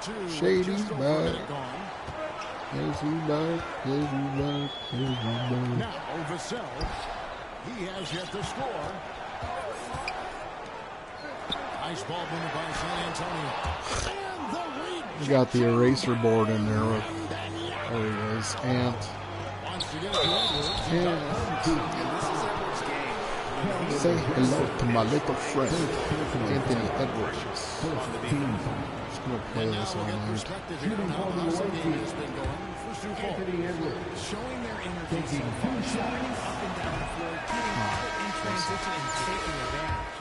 Shady's back. Yes, he's back. Yes, he's back. Yes, he's back. Now, Vassell, he has yet to score. Nice ball movement by San Antonio. And the lead. We got the eraser board in there. With, there he is. Ant. Wants to get it to Edwards. Say hello to my little friend, Anthony Edwards. Just gonna play this all night. Anthony Edwards showing their energy, showing up and down the floor, getting in transition and taking advantage.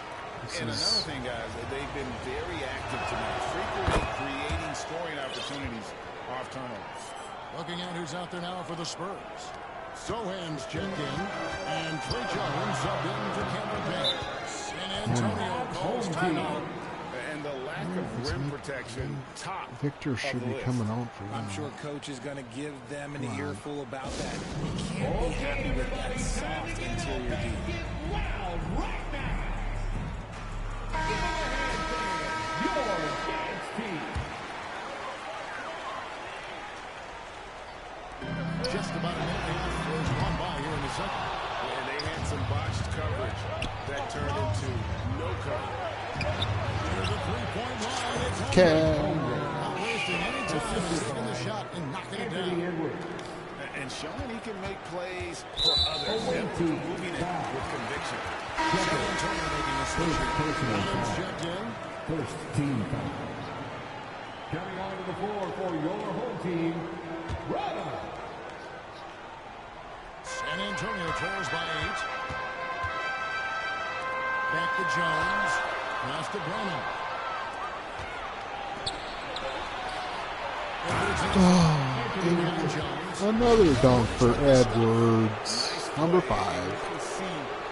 And another thing, guys, they've been very active tonight, frequently creating scoring opportunities off turnovers. Looking at who's out there now for the Spurs. Sohan's checked in, and Trey Jones subbed in for Cameron Payne. San Antonio calls timeout. And the lack of rim protection, top. Victor should be coming out for I'm him. sure coach is going to give them an earful about that. You can't be happy with that soft interior D. Loud right now. Give them a hand fan. Your dance team. Just about a minute and a half has gone by here in the second. And they had some botched coverage that turned into no cover. Here's a three-point line. It's Cam. not wasting any time in taking the shot and knocking it down. And showing he can make plays for others. Moving it with conviction. San Antonio making the switch. Adams checked in. First team foul. Coming onto the floor for your home team, Rada. San Antonio trails by 8. Back to Jones. Pass to Brennan. Another dunk for Edwards. Number 5.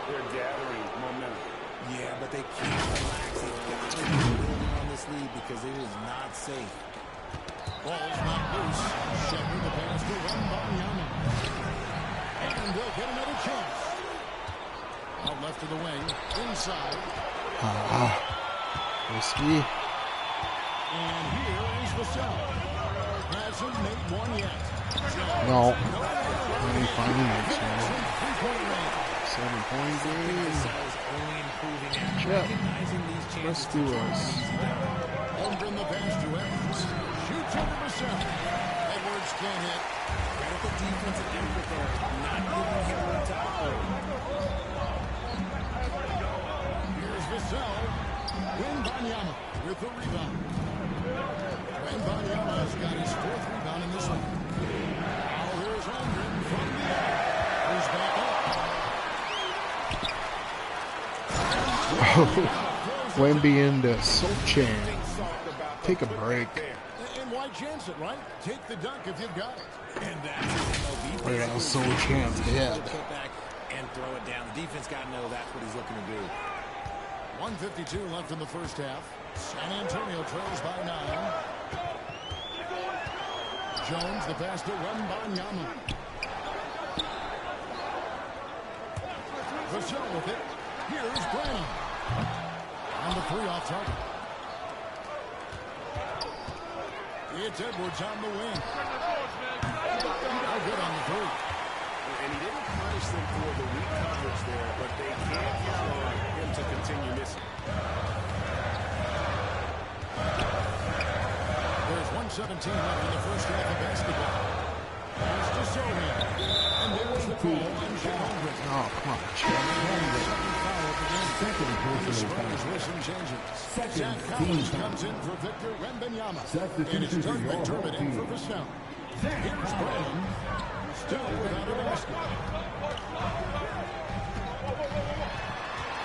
They're gathering momentum. Yeah, but they can't relax. They've got to be building on this lead because it is not safe. Ball's not loose. Shepherd the pass to Wembanyama. And they'll get another chance. Out left of the wing. Inside. Risky. And here is Vassell. Hasn't made one yet. No. Any final next one. 7-point game. Chip. Rescue us. Over in the pass to Edwards. Shoots over Vassell. Edwards can't hit. Credit the defensive effort there. Not giving him room to operate. Here's Vassell. Wembanyama with the rebound. Wembanyama has got his 4th rebound in this one. Now here's Holmgren from the air. Who's back up. Wemby into Solchan. Take a break. And why chance it, right? Take the dunk if you've got it. And that's his MLB. Right on Solchan's head. Put back and throw it down. The defense got to know that's what he's looking to do. 1:52 left in the first half. San Antonio trails by 9. Jones, the pass to Wembanyama. Vassell with it. Here's Brennan. On the 3 off target. It's Edwards on the wing. No good on the 3. And he didn't punish them for the weak coverage there, but they can't count on him to continue missing. There's 1:17 left in the first half of basketball. Pass to Sohan. And there's the call on Chet Holmgren. Oh, come on, Chip. Second personal foul. Zach Collins comes in for Victor Wembanyama. And it's Doug McDermott in for Vassell. Here's Brennan. Still without a basket.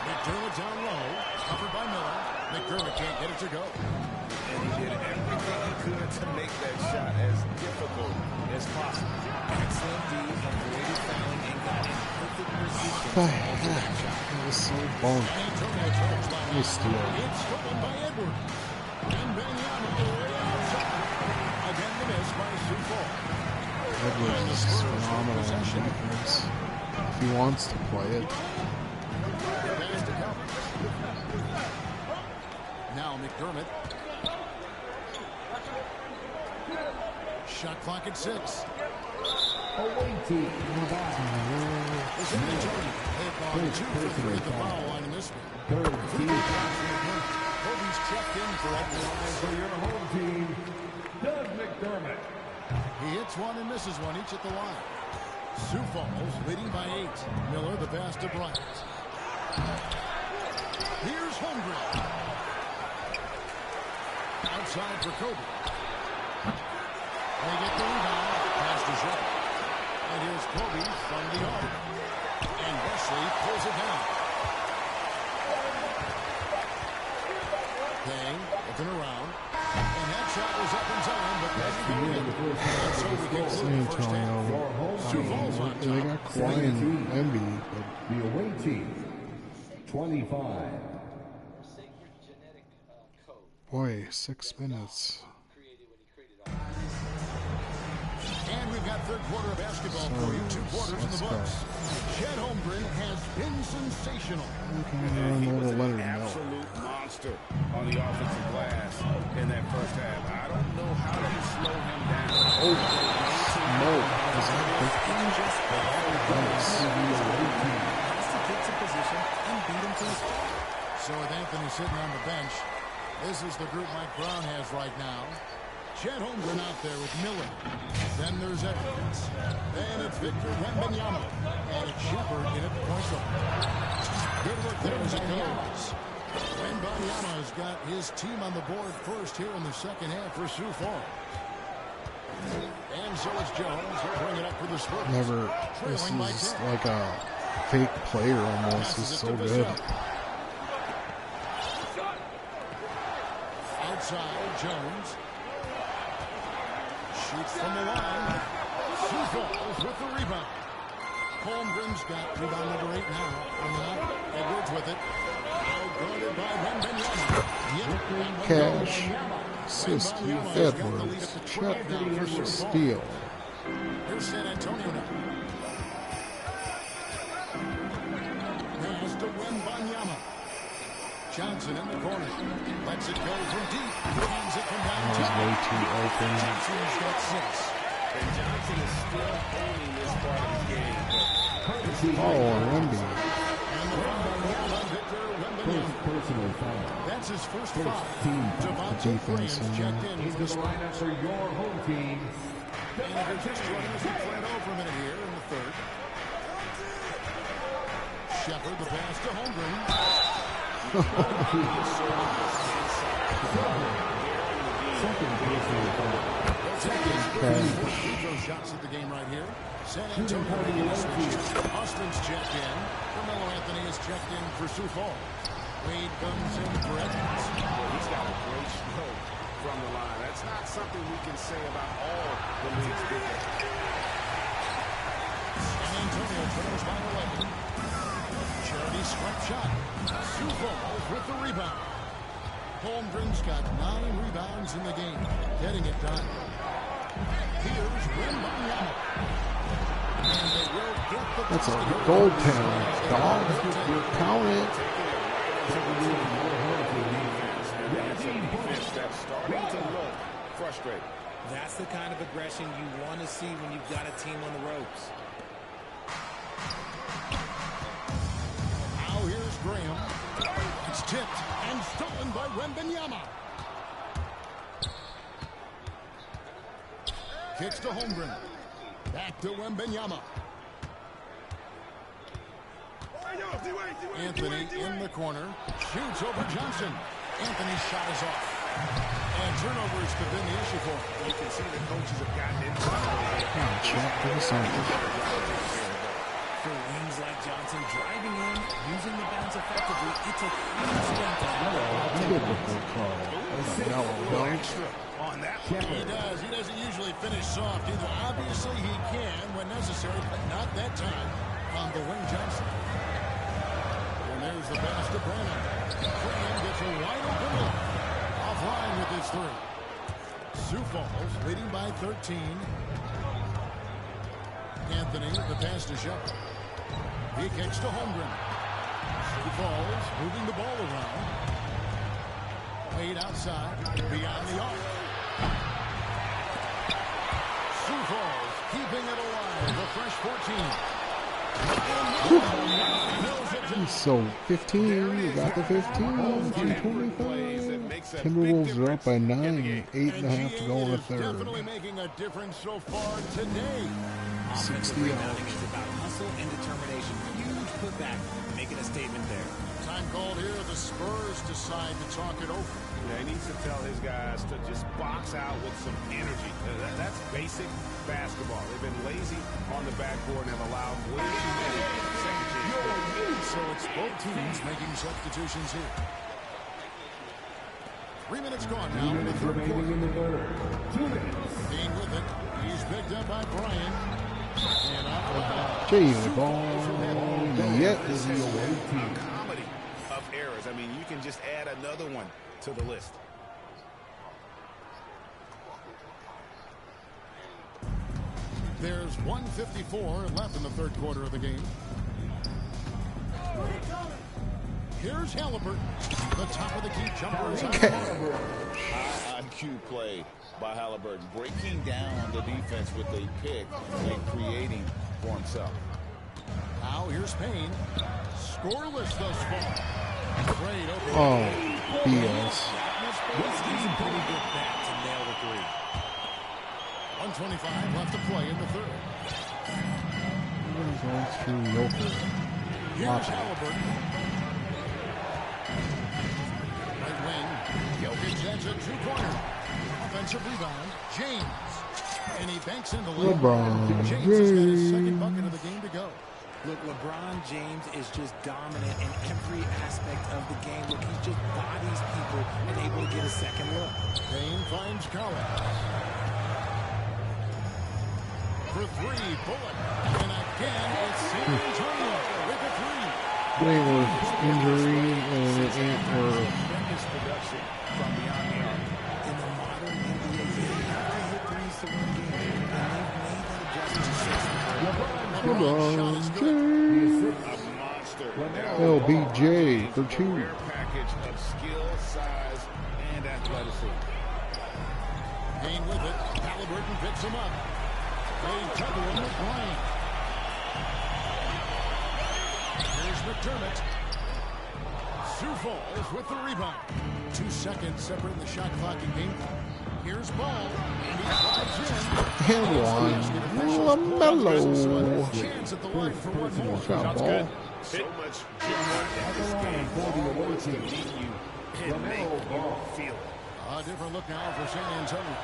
McDermott down low. Covered by Miller. McDermott can't get it to go. And he did everything he could to make that shot as difficult as possible. Excellent D, avoided fouling, and got in perfect position. What the heck? That was so boned. Antonio trails by He's still. It's stolen by Edwards. And Wembanyama way outside. Again the miss by Sioux. Edwards is phenomenal on defense. If he wants to play it. Now McDermott. Shot clock at 6. Away team. The San Antonio hit on 2 for 3 at the foul line in this one. Third team. Kobe's checked in for it. For your home team, Doug McDermott. He hits one and misses one, each at the line. Sioux Falls leading by 8. Miller the pass to Bryant. Here's Holmgren. Outside for Kobe. They get the rebound. Pass to Shepard. And here's Kobe from the arc. And Wesley pulls it down. Payne looking around. And that shot was up in time, but that's the win. And so we conclude the first half. Sioux Falls on They got top. Kawhi and Embiid, but The away team, 25. boy, 6 minutes. And we've got third quarter of basketball for you. 2 quarters in the books. Chet Holmgren has been sensational. You can run over Leonard Miller. Absolute monster on the offensive glass in that first half. I don't know how to slow him down. Oh, smoke. Is that Has to get to position and beat him to his spot. So with Anthony sitting on the bench, this is the group Mike Brown has right now. Chet Holmgren out there with Miller. Then there's Edwards. Then it's Victor Wembanyama. And it's Shepard in at the point guard. Good work there as it goes. Wembanyama has got his team on the board first here in the second half for Sioux Falls. And so is Jones. He'll bring it up for the Spurs. Never. This is like a fake player almost. He's so good. Outside, Jones. Shoots from the line. Sioux Falls with the rebound. Holmgren's got rebound number 8 now from the line. Edwards with it. Now guarded by Wembanyama. Cash. Assist. Edwards. Chet for steal. Here's San Antonio now. Pass to Wembanyama. Johnson in the corner. Lets it go from deep. Brings it from That was downtown. way too open. Johnson's got 6. And Johnson is still owning this part of the game. Oh, Embiid. And the Wembanyama, Victor Wembanyama. Personal foul. That's his first foul. Team Devontae defense, Graham's checked in Into for the the lineup for your home team. And if you're just joining us, we played over a minute here in the third. Shepard, the pass to Holmgren. Free throw shots at the game right here. San Antonio making a switch. Austin's checked in. Carmelo Anthony is checked in for Sioux Falls. Wade comes in for Edmonds. He's got a great stroke from the line. That's not something we can say about all the league's big men. San Antonio trails by 11. Charity swipe shot. Sioux Falls with the rebound. Holmgren's got 9 rebounds in the game. Getting it done. Here's Wembanyama. And they will get the That's a basket. goaltender, dog. Count it. That's starting to look frustrating. That's the kind of aggression you want to see when you've got a team on the ropes. Now here's Graham. It's tipped and stolen by Wembanyama. Kicks to Holmgren. Back to Wembanyama. Anthony in the corner. Shoots over Johnson. Anthony's shot is off. And turnovers could have been the issue for him. You can see the coaches have gotten into Chet for the Suns. For wings like Johnson driving in, using the bounce effectively, it's a huge strength to have. He did look good call. Yellow dunk. on that. He does. He doesn't usually finish soft either. Obviously, he can when necessary, but not that time on the wing Johnson. And there's the pass to Branham. Branham gets a wide open look. Offline with his 3. Sioux Falls leading by 13. Anthony, the pass to Shepard. He kicks to Holmgren. Sioux Falls moving the ball around. Wade outside, beyond the arc. So 15, we got the 15, 225. Timberwolves are up by 9, 8.5 to go in the third. Definitely making a difference so far today. 60 Rebounding is about hustle and determination. Huge putback, making a statement there. Time called here. The Spurs decide to talk it over. Yeah, he needs to tell his guys to just box out with some energy. That's basic basketball. They've been lazy on the backboard and have allowed way too many second chances. So it's both teams making substitutions here. 3 minutes gone now in the third quarter. 2 minutes. Being with it. He's picked up by Bryant. And out of bounds. Jay ball. Yet. A comedy of errors. I mean, you can just add another one to the list. There's 1:54 left in the third quarter of the game. Here's Halliburton. The top of the key jumper is High IQ play by Halliburton, breaking down the defense with a pick and creating for himself. Now here's Payne. Scoreless thus far. Great open. Oh, BS. He's a pretty good bat to nail the three. 1:25 left to play in the third. Here's Halliburton. Right wing. Jokic ends it two-pointer. Offensive rebound. James. And he banks in the lane. LeBron James has got his second bucket of the game to go. Look, LeBron James is just dominant in every aspect of the game. Look, he just bodies people and able to get a second look. Payne finds Collins. For three, Bullock. And again, it's San Antonio with a three. It ain't worth injury, and it ain't worth. Tremendous production from beyond the arc. In the modern NBA, you have to hit threes to win games. And they've made that adjustment. LeBron James. A monster. LBJ for two. Rare package of skill, size, and athleticism. Payne with it. Halliburton picks him up. They cover him with Bryant. Here's McDermott. Sioux Falls with the rebound. 2 seconds separating the shot clock and game clock. Here's Ball, and he drives in. And one. LaMelo. Chance at the line for one more. Shot ball. So much good work at this game. Always to meet you and make you feel it. A different look now for San Antonio.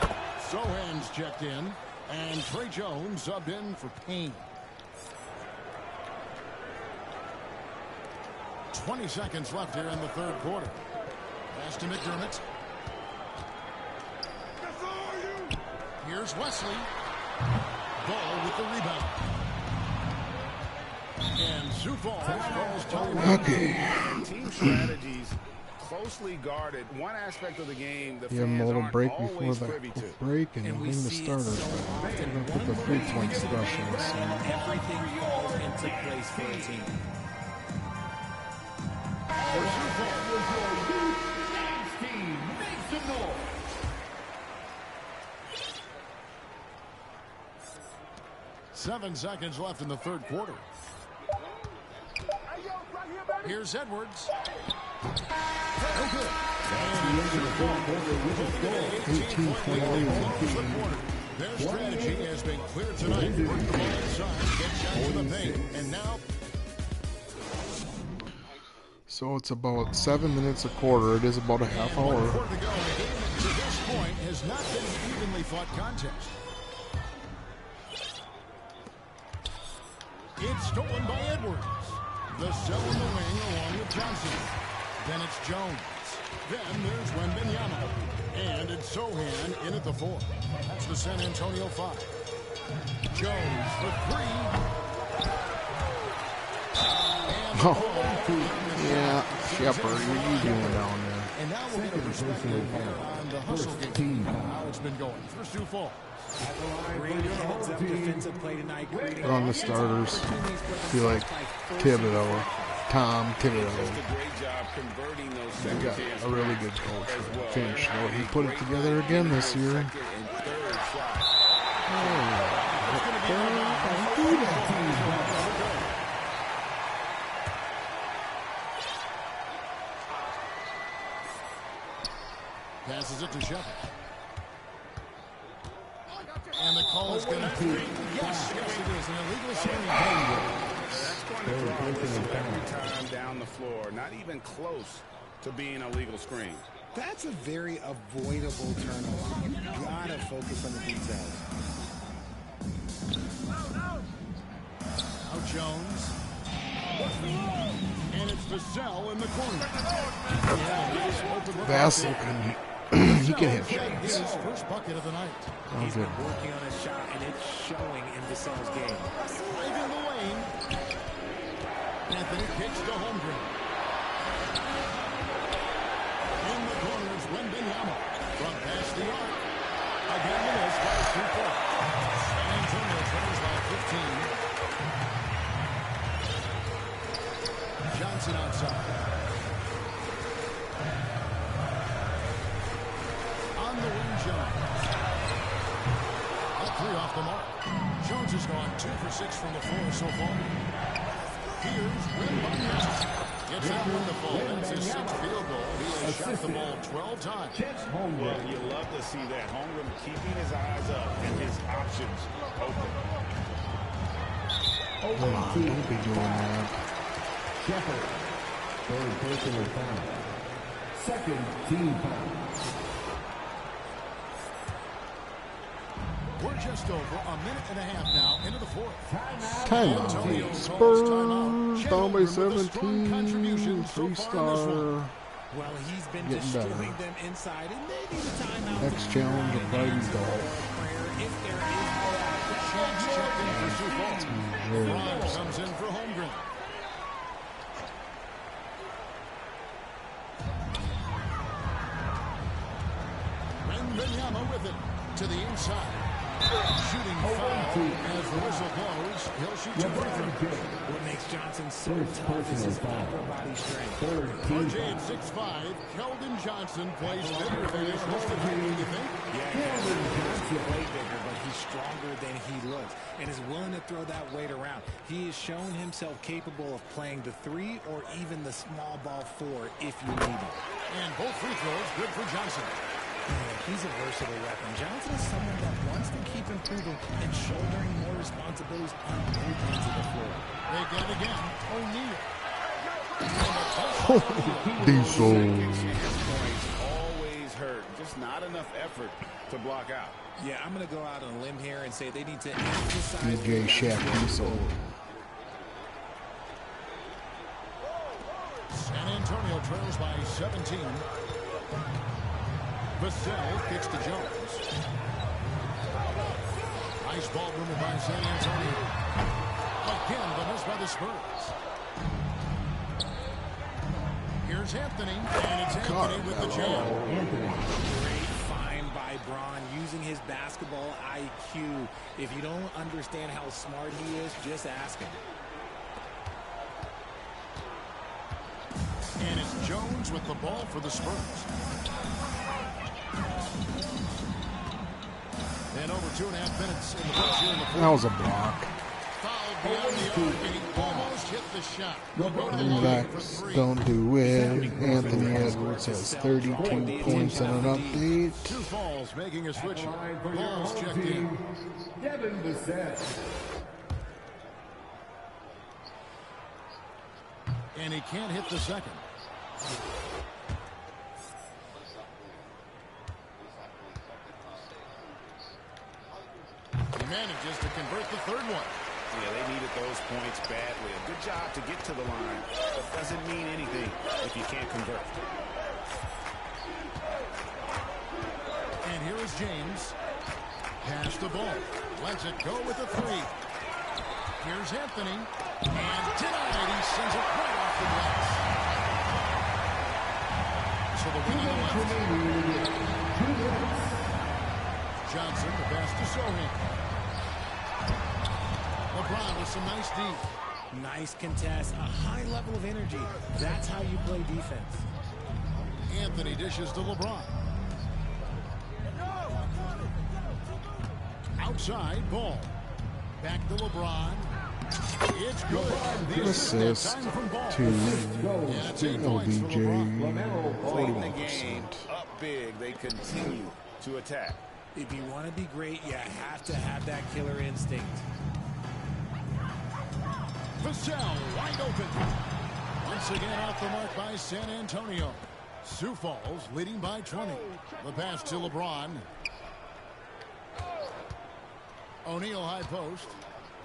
Sohan's checked in, and Trey Jones subbed in for Payne. 20 seconds left here in the third quarter. Pass to McDermott. Here's Wesley. Ball with the rebound. And Sioux Falls calls time. Okay. Team strategies closely guarded. One aspect of the game the You have a fans little aren't break before always the privy to. break, and you And we bring the see it starters so back. often. You're gonna put the One three-point great specialists in. Everything falls into place for a team. Your Giants team, make some noise. Seven seconds left in the third quarter. Here's Edwards. No good. 18-28. Their strategy has been clear tonight. Work the ball inside, get shots to the paint, and now. So it's about 7 minutes a quarter. It is about a half hour. 1 quarter to go. The game to this point has not been an evenly fought contest. It's stolen by Edwards. The cell in the wing along with Johnson. Then it's Jones. Then there's Wembanyama. And it's Sohan in at the 4. That's the San Antonio 5. Jones for 3. And Yeah, Shepard, what are you doing down there? And now we'll get a perspective here on the hustle game. How it's been going for Sioux Falls. Great heads-up defensive play tonight. They're on the starters. Feel like Thibodeau, Tom Thibodeau. Just a great job converting those They second got chance a really good coach. Finch, though. He put it together again this year. second and third shot. Oh, Passes it to Shepard. And the call is going to be, yes, it is, an illegal screen. That's going to draw a whistle every time down the floor. Not even close to being a legal screen. That's a very avoidable turnover. You gotta focus on the details. Now Jones. And it's Vassell in the corner. Vassell can he can hit His shots. first bucket of the night. Oh, He's good. been working on his shot, and it's showing in Vassell's game. Right in the lane. Anthony kicks to Holmgren. In the corner is Wembanyama. From past the arc. Again, the miss by 2 points. San Antonio trails by 15. Johnson outside. On the wing, Jones. A 3 off the mark. Jones has gone 2 for 6 from the floor so far. Here's Wembanyama. Gets that one to fall. That's his 6th field goal. He has shot the ball 12 times. Well, you love to see that. Holmgren keeping his eyes up and his options open. Come on, don't be doing that. Shepard. Third personal foul. Second team foul. We're just over a minute and a half now into the fourth. Timeout. Antonio calls Spurs timeout. down by Chet Holmgren with a strong 17. contribution so far in this one. 3-star. Well, he's been Getting better. destroying them inside, and they need a timeout. Next challenge of Biden's goal. If there is no Shaq's checked in for Sioux Falls. Very LeBron nice. comes in for Holmgren. Wembanyama with it to the inside. Shooting foul as the whistle blows. He'll shoot 2 free throws. What makes Johnson so First tough is personal his foul. upper body strength. Third team RJ foul. at 6'5", Keldon Johnson plays bigger than he's supposed to be, you think? Yeah, Keldon Johnson way bigger, but he's stronger than he looks and is willing to throw that weight around. He has shown himself capable of playing the 3 or even the small ball 4 if you need him. And both free throws good for Johnson. He's a versatile weapon. Johnson is someone that wants to keep improving and shouldering more responsibilities on both ends of the floor. They get it again. O'Neal. Diesel. Points always hurt. Just not enough effort to block out. Yeah, I'm going to go out on a limb here and say they need to emphasize DJ Shaq Diesel. San Antonio trails by 17. Vassell kicks to Jones. Nice ball movement by San Antonio. Again, the miss by the Spurs. Here's Anthony, and it's Anthony with the jam. Great find by Bron using his basketball IQ. If you don't understand how smart he is, just ask him. And it's Jones with the ball for the Spurs. And over 2.5 minutes in the bench here in the fourth. That was a block. Foul beyond the arc, and he almost hit the shot. We'll go to the line for Backs 3. don't do it. Anthony Edwards has 32 points and an update. 2 falls, making a switch. Balls checked in. Devin Vassell. And he can't hit the second. He manages to convert the third one. Yeah, they needed those points badly. A good job to get to the line. It doesn't mean anything if you can't convert. And here is James. Pass the ball. Lets it go with a 3. Here's Anthony. And denied. He sends it right off the glass. So the win on the left. Johnson, the pass to Sohan. LeBron with some nice D. Nice contest, a high level of energy. That's how you play defense. Anthony dishes to LeBron. Outside, ball. Back to LeBron. It's good. The Assist time from ball. to And it's 8 points for LBJ. LeBron. Late in the 41%. game, up big, they continue to attack. If you want to be great, you have to have that killer instinct. Vassell wide open. Once again off the mark by San Antonio. Sioux Falls leading by 20. The pass to LeBron. O'Neal high post.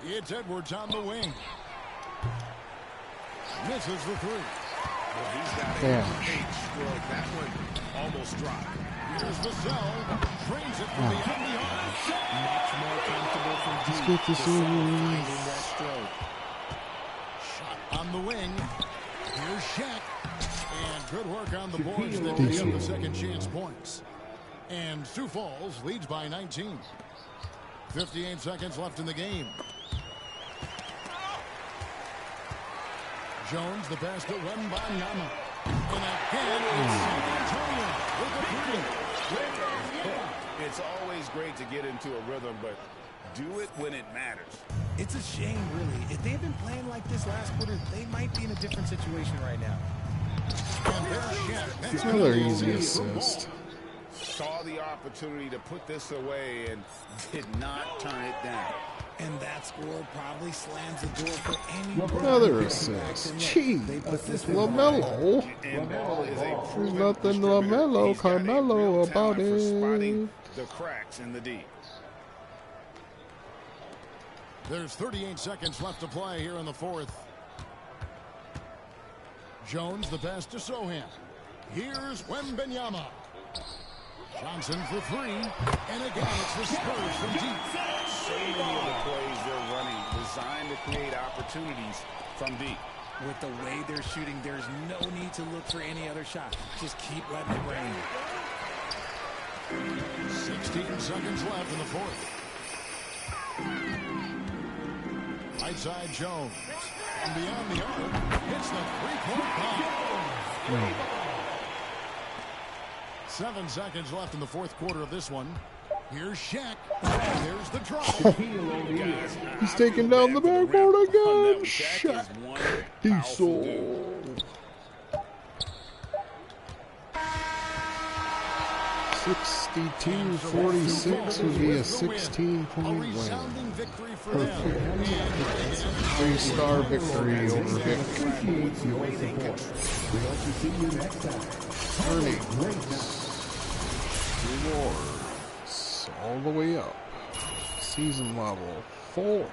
It's Edwards on the wing. Misses the three. Well, he's got a Damn. big stroke. That one almost dropped. Here's Vassell. Trains it from beyond the arc. Much more comfortable from deep. Let's get this Vassell over finding with. that stroke. Shot on the wing. Here's Shaq. And good work on the boards that pick up the second chance points. And Sioux Falls leads by 19. 58 seconds left in the game. Jones, the pass to Wembanyama. And again, it's San Antonio with a three. It's always great to get into a rhythm, but do it when it matters. It's a shame, really. If they had been playing like this last quarter, they might be in a different situation right now. And there's Shaq. That's Another good. easy assist. Saw the opportunity to put this away and did not turn it down. And that score probably slams the door for any Another assist. Gee, LaMelo. And ball is a There's proven nothing distributor. LaMelo, He's got a Carmelo real about talent for spotting it. the cracks in the D. There's 38 seconds left to play here in the fourth. Jones, the pass to Sohan. Here's Wembanyama. Johnson for three. And again, it's the Spurs from deep. So many of the plays they're running designed to create opportunities from deep. With the way they're shooting, there's no need to look for any other shot. Just keep letting it rain. 16 seconds left in the fourth. Right side Jones. And beyond the arc, hits the three-point bomb. 7 seconds left in the fourth quarter of this one. Here's Shaq. There's the drop. He's taking down the backboard again. Shaq Shaq. is one He's powerful so. dude. 62-46 would be a 16-point A win. resounding victory for them. Three-star victory over victory. Earnings. Rewards. All the way up. Season level 4.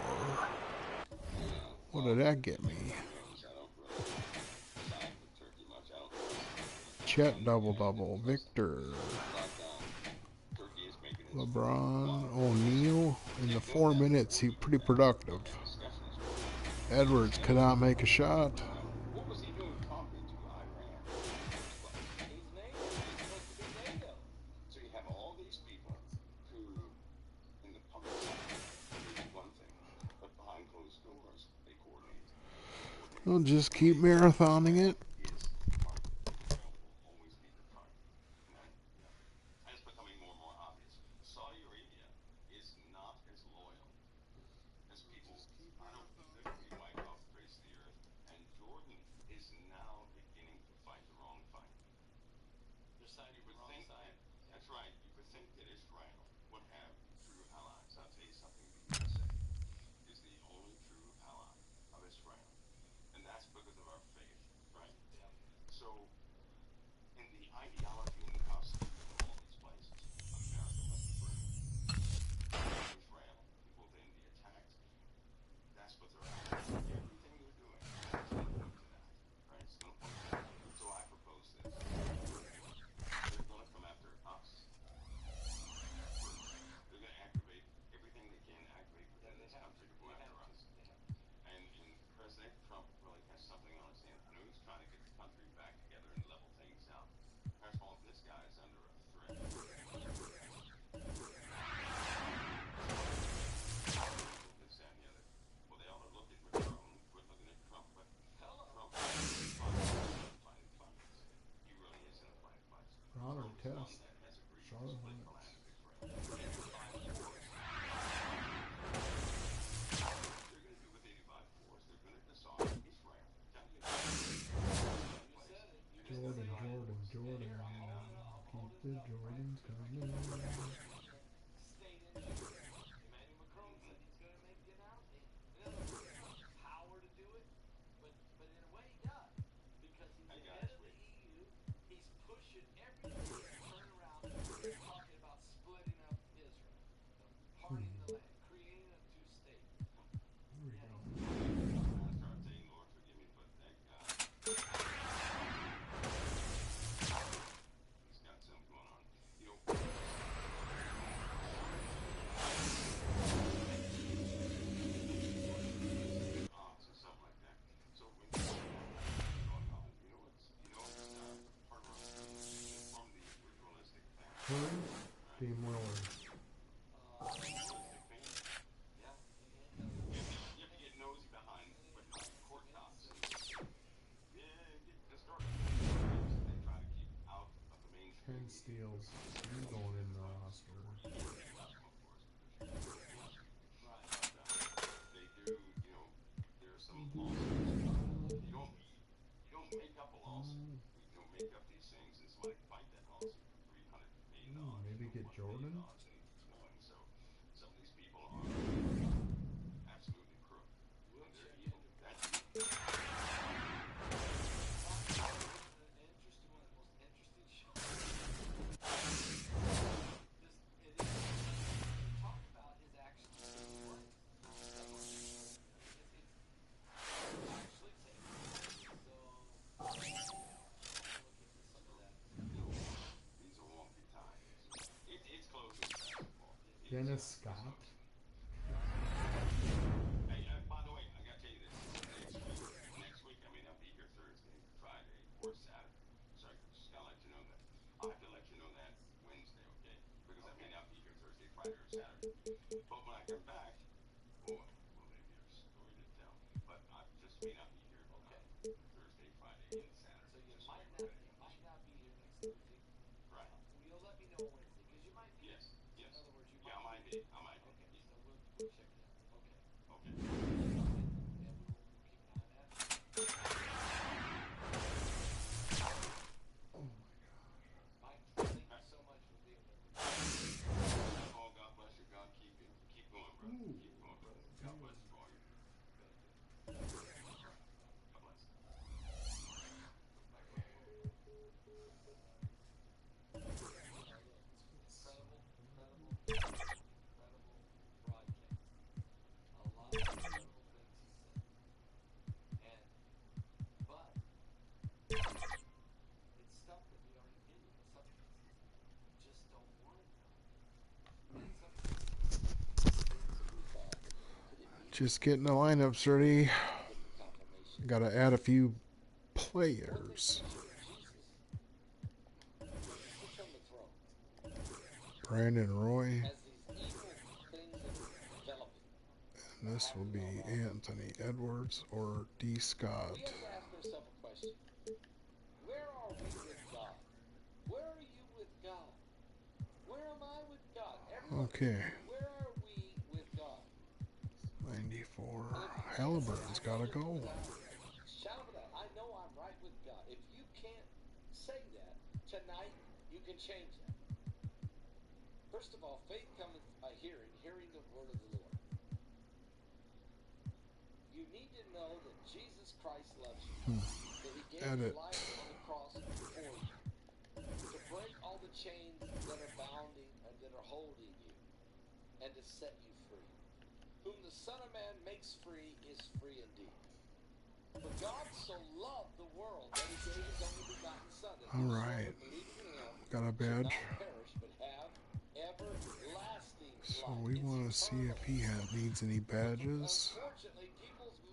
What did that get me? Chet double-double. Victor. LeBron, O'Neal. In the 4 minutes, he's pretty productive. Edwards could not make a shot. We'll just keep marathoning it. Here we go. Lord, forgive me, but that guy, he's got something going on. You know, and stuff like that. So when you going on, part of our from the ritualistic family. Team Willard. You have to get nosy behind court tops. Yeah, get distorted. They try to keep out of the mainstream. 10 steals. You going in the roster. They do, there's some lawsuits. You don't make up a lawsuit. You don't make up these things and somebody fight that lawsuit for $300 million. Maybe get Jordan? So some of these people are absolutely crook. And they're evil. That's evil. These are wonky times. It's closing basketball. Dennis Scott. Hey, by the way, I gotta tell you this. Next week, I may not be here Thursday, Friday, or Saturday. So I just gotta let you know that. I'll have to let you know that Wednesday, okay? Because I may not be here Thursday, Friday, or Saturday. But when I get back, boy, will there be a story to tell. But I just may not be here Thursday, Friday, and Saturday. So you might not be here next Thursday. Right. You'll let me know Wednesday, because you might be. Yes. In other words, you might. Yeah, I might be. Okay, so we'll check it out. Okay. And we will keep an eye on that. Oh my gosh. Mike, thank you so much for being with me. Oh, God bless you. God keep you. Keep going, brother. Keep going, brother. God bless you for all your benefit. God bless. Incredible broadcast. A lot of incredible things he said. But it's stuff that we already knew in some cases. Just don't want to know. And some cases, Just getting the lineups ready. Gotta add a few players. Brandon Roy. And this will be Anthony Edwards or D. Scott. we have to ask ourselves a question. Where are we with God? Where are you with God? Where am I with God? Everyone, Okay. where are we with God? 94. Halliburton's gotta go. Shout it out. I know I'm right with God. If you can't say that tonight, you can change that. First of all, faith cometh by hearing, hearing the word of the Lord. You need to know that Jesus Christ loves you. That he gave his life on the cross for you. To break all the chains that are bounding and that are holding you. And to set you free. Whom the Son of Man makes free is free indeed. For God so loved the world that he gave his only begotten Son. That Alright. Got a badge. Not perish, but have everlasting So life. we want to see if he needs any badges.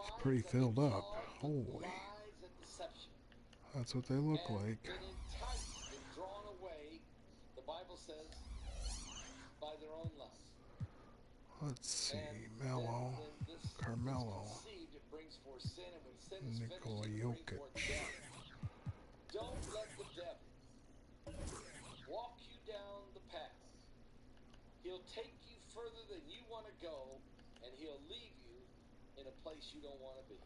It's pretty filled up. Holy. That's what they look like. Been enticed and drawn away, the Bible says, by their own lust. Let's see. Mello. Carmelo. Nikola Jokic. Don't let the devil walk you down the path. He'll take you further than you want to go, and he'll leave you in a place you don't want to be.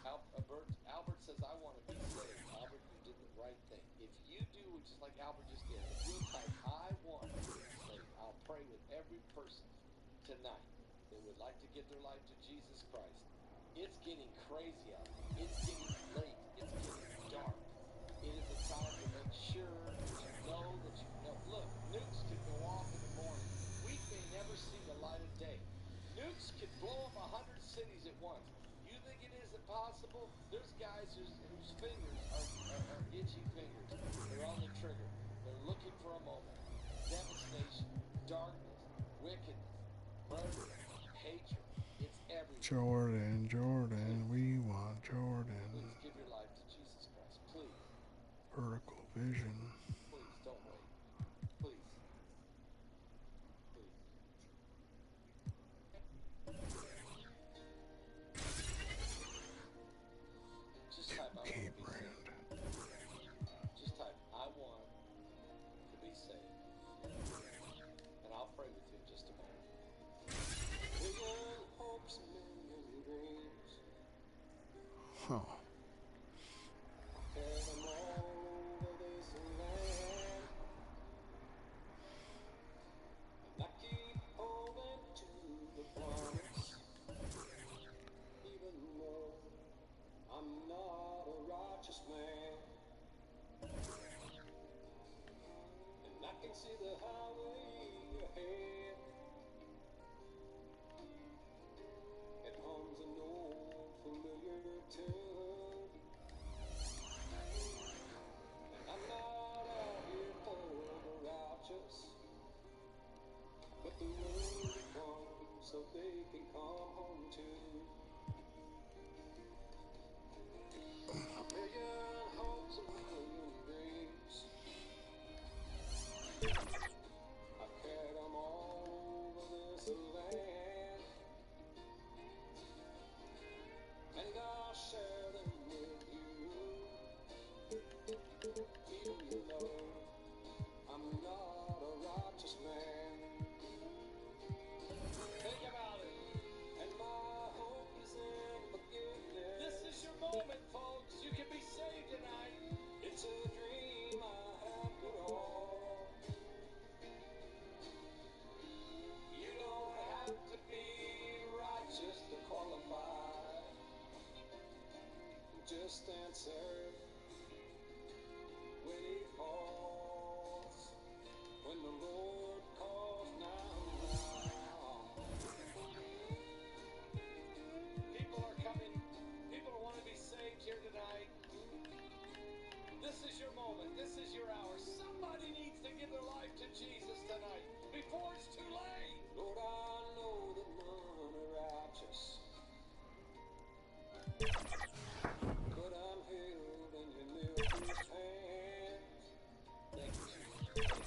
Albert says, I want to be saved. Albert, you did the right thing. If you do just like Albert just did, if you'll type, I want to be saved, I'll pray with every person tonight that would like to give their life to Jesus Christ. It's getting crazy out there. It's getting late. It's getting dark. It is a time to make sure that you know that you know. Look, nukes can go off in the morning. We may never once. You think it isn't possible? There's guys whose fingers are itchy fingers. They're on the trigger. They're looking for a moment. Devastation, darkness, wickedness, murder, hatred. It's everywhere. Jordan, we want Jordan. Please give your life to Jesus Christ. Please. Vertical vision. Please, don't wait. Please. Please. Just type I want to be saved. Just type I want to be saved. And I'll pray with you in just a moment. Million hopes, million dreams. Huh. There's them all over this land. And I keep holding to the promise. Even though I'm not a righteous man. And I can see the highway ahead. It hums an old familiar tune. And I'm not out here for the righteous, but the world comes so they can come home too. A million hopes, a million dreams. I've carried them all over this land, and I'll share them with you. Even though I'm not a righteous man. Think about it. And my hope is in forgiveness. This is your moment, folks. You can be saved tonight. It's a dream I have put on. You don't have to be righteous to qualify. Just answer when he calls. When the Lord calls now. People are coming. People want to be saved here tonight. This is your moment. This is your hour. Somebody needs to give their life to Jesus tonight before it's too late. Lord, I know that none are righteous, but I'm held in your miracle's hands. Thank you, Jesus.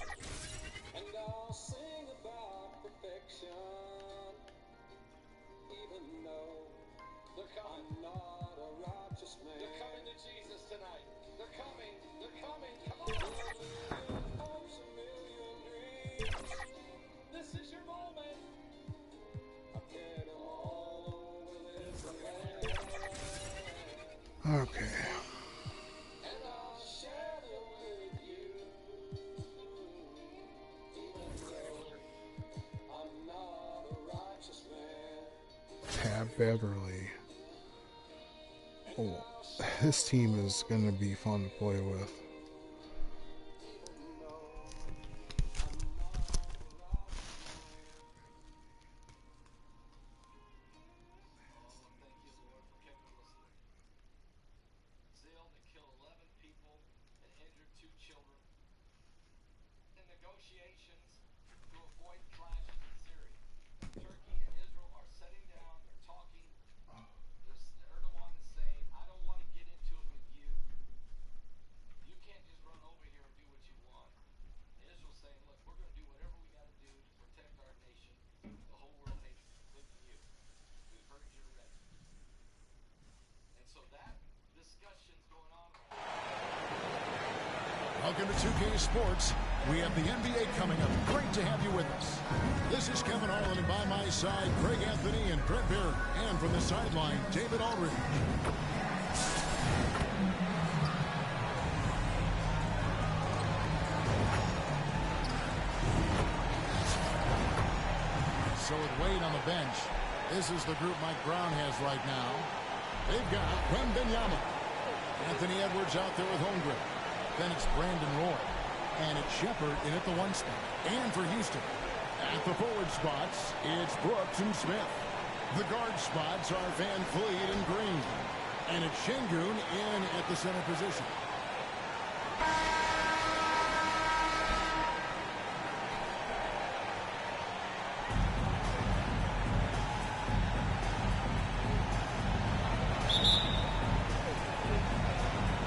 And I'll sing about perfection, even though I'm not a righteous man. They're coming to Jesus tonight. They're coming. They're coming. Come on. A million hopes, a million dreams. This is your moment. I've carried them all over this land. Okay. And I'll share them with you. Even though I'm not a righteous man. Pat Beverly. Oh, this team is going to be fun to play with. Welcome to 2K Sports. We have the NBA coming up. Great to have you with us. This is Kevin Harlan, and by my side, Craig Anthony and Brent Barrett. And from the sideline, David Aldridge. So with Wade on the bench, this is the group Mike Brown has right now. They've got Wembanyama. Anthony Edwards out there with Holmgren. Then it's Brandon Roy. And it's Shepard in at the 1 spot. And for Houston, at the forward spots, it's Brooks and Smith. The guard spots are Van Vliet and Green. And it's Şengün in at the center position.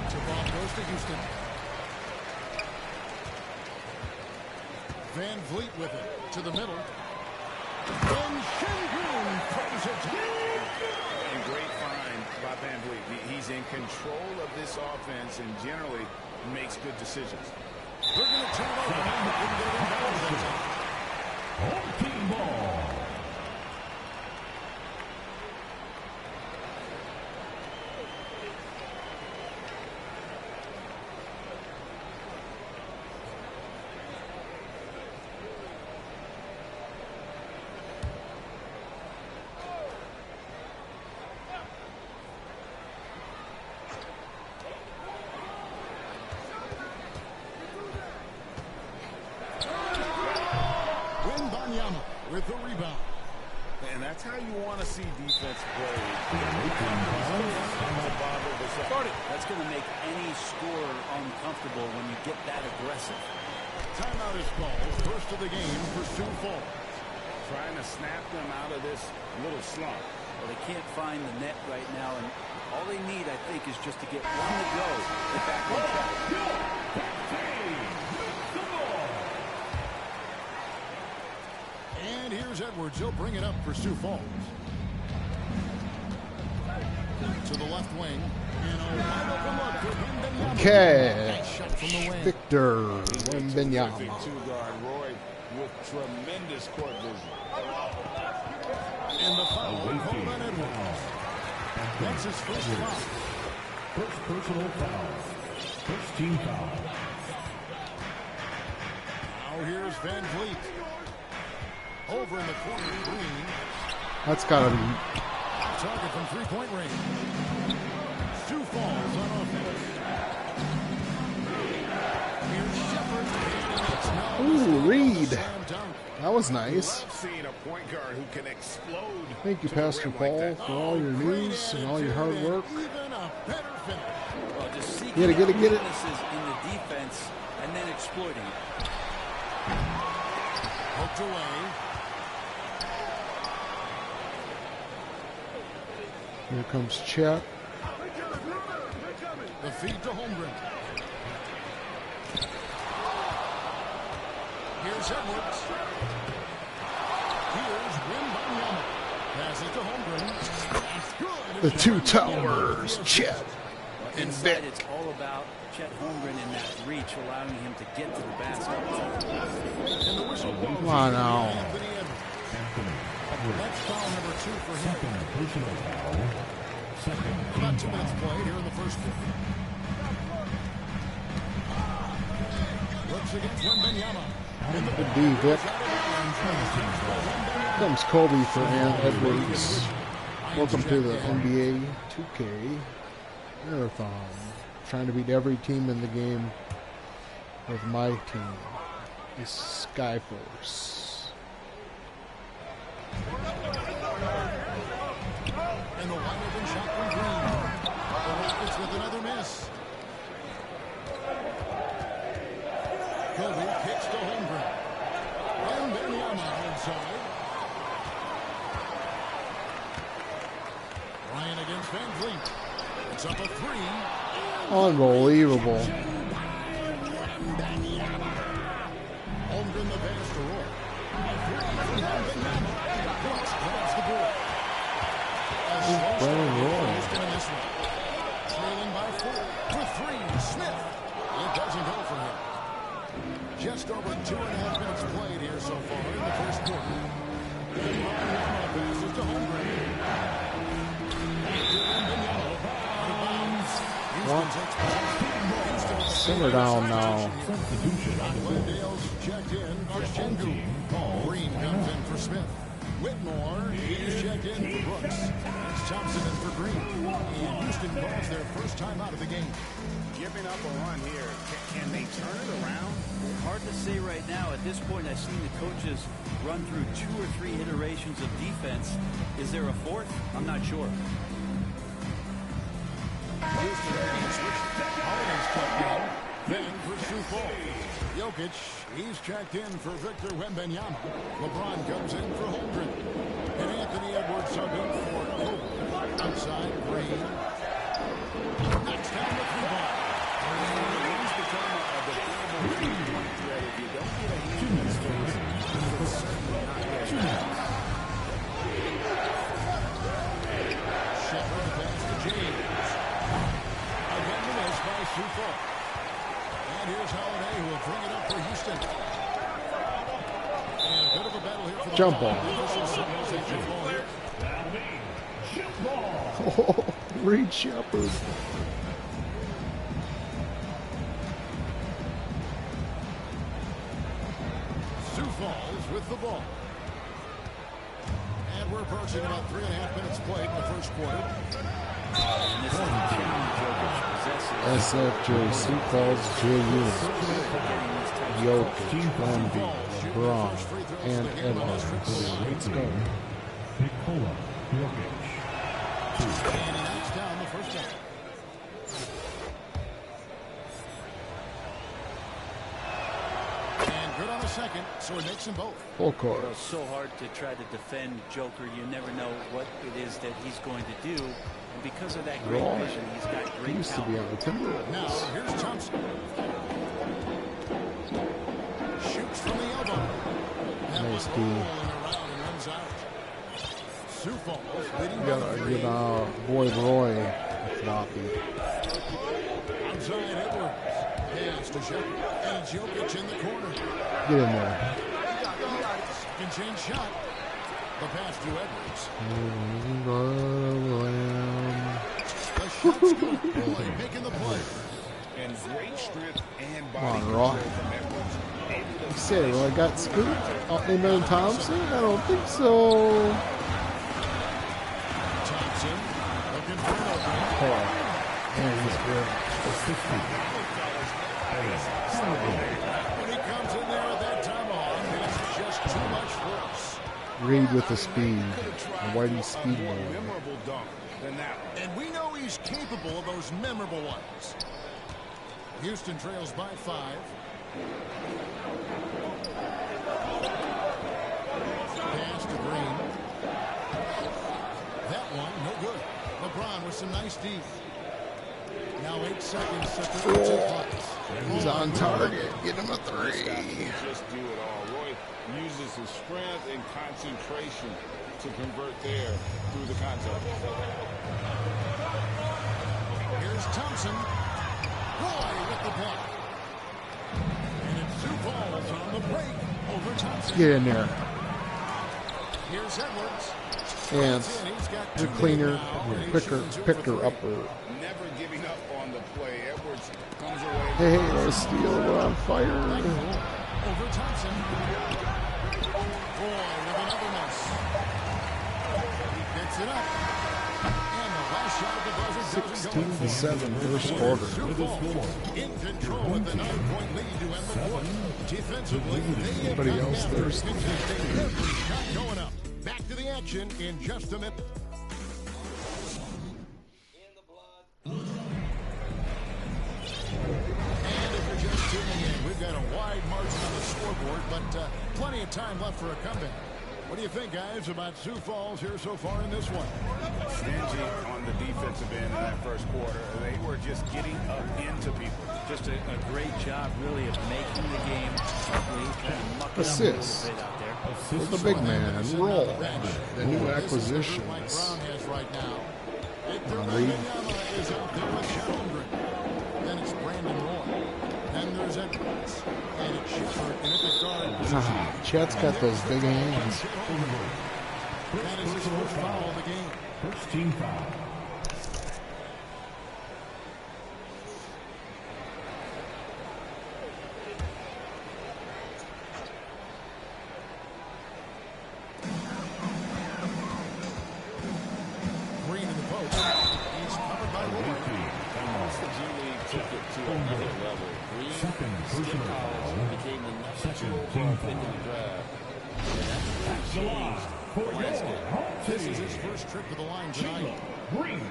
Tip-off goes to Houston. Van Vliet with it to the middle. And Şengün plays it. And great find by Van Vliet. He's in control of this offense and generally makes good decisions. They're going to turn it over. Home team ball. Wembanyama with the rebound. And that's how you want to see defense play. That's going to make any scorer uncomfortable when you get that aggressive. Timeout is called. First of the game for Sioux Falls. Trying to snap them out of this little slump. Well, they can't find the net right now, and all they need, I think, is just to get one to go. Get back on track. And here's Edwards. He'll bring it up for Sioux Falls. To the left wing. And a wide open look for Wembanyama. Okay. Nice shot from the wing. Victor Wembanyama. Terrific two-guard Roy with tremendous court vision. And the foul called on Edwards. That's his first foul. First personal foul. First team foul. Now here's Van Vliet. Over in the corner, Green. That's gotta be. Target from three-point range. Sioux Falls on offense. Here's Shepherd. And it's no. Ooh, Reed. Slam dunk. That was nice. Love seeing a point guard who can explode. Thank you, to the Pastor rim like Paul, that. for all your news and all your hard work. Even a better finish. Well, just seeking Get it. weaknesses in the defense and then exploiting it. Hooked away. Here comes Chet. The feed to Holmgren. Here's Edwards. Here's Wembanyama. Pass it to Holmgren. That's good. The two towers, Chet and Inside, Vic. it's all about Chet Holmgren in that reach, allowing him to get to the basket. And the whistle blows. Come on now. Anthony Edwards. That's foul number 2 for him. Second personal foul. Second About 2 team minutes foul. played here in the first quarter. Looks against Wembanyama. Good D, Vic. Here comes Kobe for Edwards. Welcome to the NBA 2K Marathon. Trying to beat every team in the game with my team, the Skyforce. And the wide open shot from Green. The Rockets with another miss. Kobe kicks to Holmgren. And Wembanyama inside. Ryan against Van Vliet. It's up a 3. Unbelievable. Holmgren the pass to Roy. Brooks grabs the board. A slow start for Houston in this one. Trailing by 4 for 3. Smith. It doesn't go for him. Just over 2.5 minutes played here so far in the first quarter. And Wembanyama passes to Holmgren. Out of bounds. Houston takes possession. Simmer down now. Glendale's checked in for Şengün. Green comes in for Smith. Whitmore, he's checked in for Brooks. It's Thompson in for Green. And Houston calls their first time out of the game. Giving up a run here. Can they turn it around? Hard to say right now. At this point, I've seen the coaches run through 2 or 3 iterations of defense. Is there a fourth? I'm not sure. Houston again switched. Holiday's checked in. Then for Sioux Falls. Jokic, he's checked in for Victor Wembanyama. LeBron comes in for Holmgren. And Anthony Edwards sub in for Kobe. Outside, Green. Knocks down the 3-ball. He's become a dependable three-point threat. If you don't get a hand in his face, it's certainly not getting out. Shepherd the pass to James. Again the miss by Sioux Falls. And here's Holiday who will bring it up for Houston. And a bit of a battle here for the Jump ball. ball. This is jump ball here. Oh, Reed Shepherd. Sioux Falls with the ball. And we're approaching about 3.5 minutes played in the first quarter. And this is the challenge Jokic possesses. SFJ, Sioux Falls, JU, Jokic, Wemby, LeBron, and Edwards. Let's go. Nikola Jokic. And he knocks down the first down. And good on the second, so he makes them both. Full court. It's so hard to try to defend Joker. You never know what it is that he's going to do. And because of that great Raw. vision, he's got He great used to be talent. on the Timberwolves. Now, here's Thompson. Shoots from the elbow. That Nice one D. rolling around and runs out. Sioux Falls leading by Gotta 3. get Boyd Roy floppy. Outside Edwards. Pass to Shepherd. And it's Jokic in the corner. Get in there. Can change shot. The pass to Edwards. The shot's good. Boyd making the play. And great strength and Come body on, control Raw. from Edwards. You said, well, I got scooped. Amen, Thompson? I don't think so. Thompson looking for an opening. Oh, man, he's good. When he comes in there at that tomahawk, it's just too much force. Reed with the speed. Whitey speed More man. memorable dunk than that one. And we know he's capable of those memorable ones. Houston trails by 5. Pass to Green. That one, no good. LeBron with some nice D. Now 8 seconds to 32 points. He's on target. Get him a This guy 3. can just do it all. Roy uses his strength and concentration to convert there through the contact. Here's Thompson. Roy with the block. And it's Sioux Falls on the break over Thompson. Get in there. Here's Edwards. And He's got the 2 cleaner, now, and he's quicker, shooting 2 for picker 3. upper. Never giving up on the play. Edwards comes away. Hey, let's steal. We're on fire. Over Thompson. Roy with another miss. He picks it up. And the last shot of the buzzer doesn't go in. 16-7 first quarter. Sioux Falls in control with the 9-point lead to end the quarter. Defensively, they Anybody have else got thirsty? every shot going up. Back to the action in just a minute. And if you're just tuning in, we've got a wide margin on the scoreboard, but plenty of time left for a comeback. What do you think, guys, about Sioux Falls here so far in this one? Stingy on the defensive end in that first quarter. They were just getting up into people. Just a great job, really, of making the game ugly, kind of mucking up a Assists. little bit out there. For the big man. Roll. The new This is the group Mike acquisitions. Brown has right now. Victor Reed. Wembanyama is out there with Chet Holmgren. Then it's Brandon Roy. Then there's Edwards. And it's Shepherd in at the guard position. Chet's got those big hands. Chet Holmgren. That is his first foul of the game. First team foul. Green in the post. He's covered by Roy. Once the G League took it to another level, Green Second skipped personal college foul. and became the number 2 Second overall team pick in the foul. draft. And that's The line changed for for your Prescott. home This is team. his first trip to the line tonight. Jalen Green.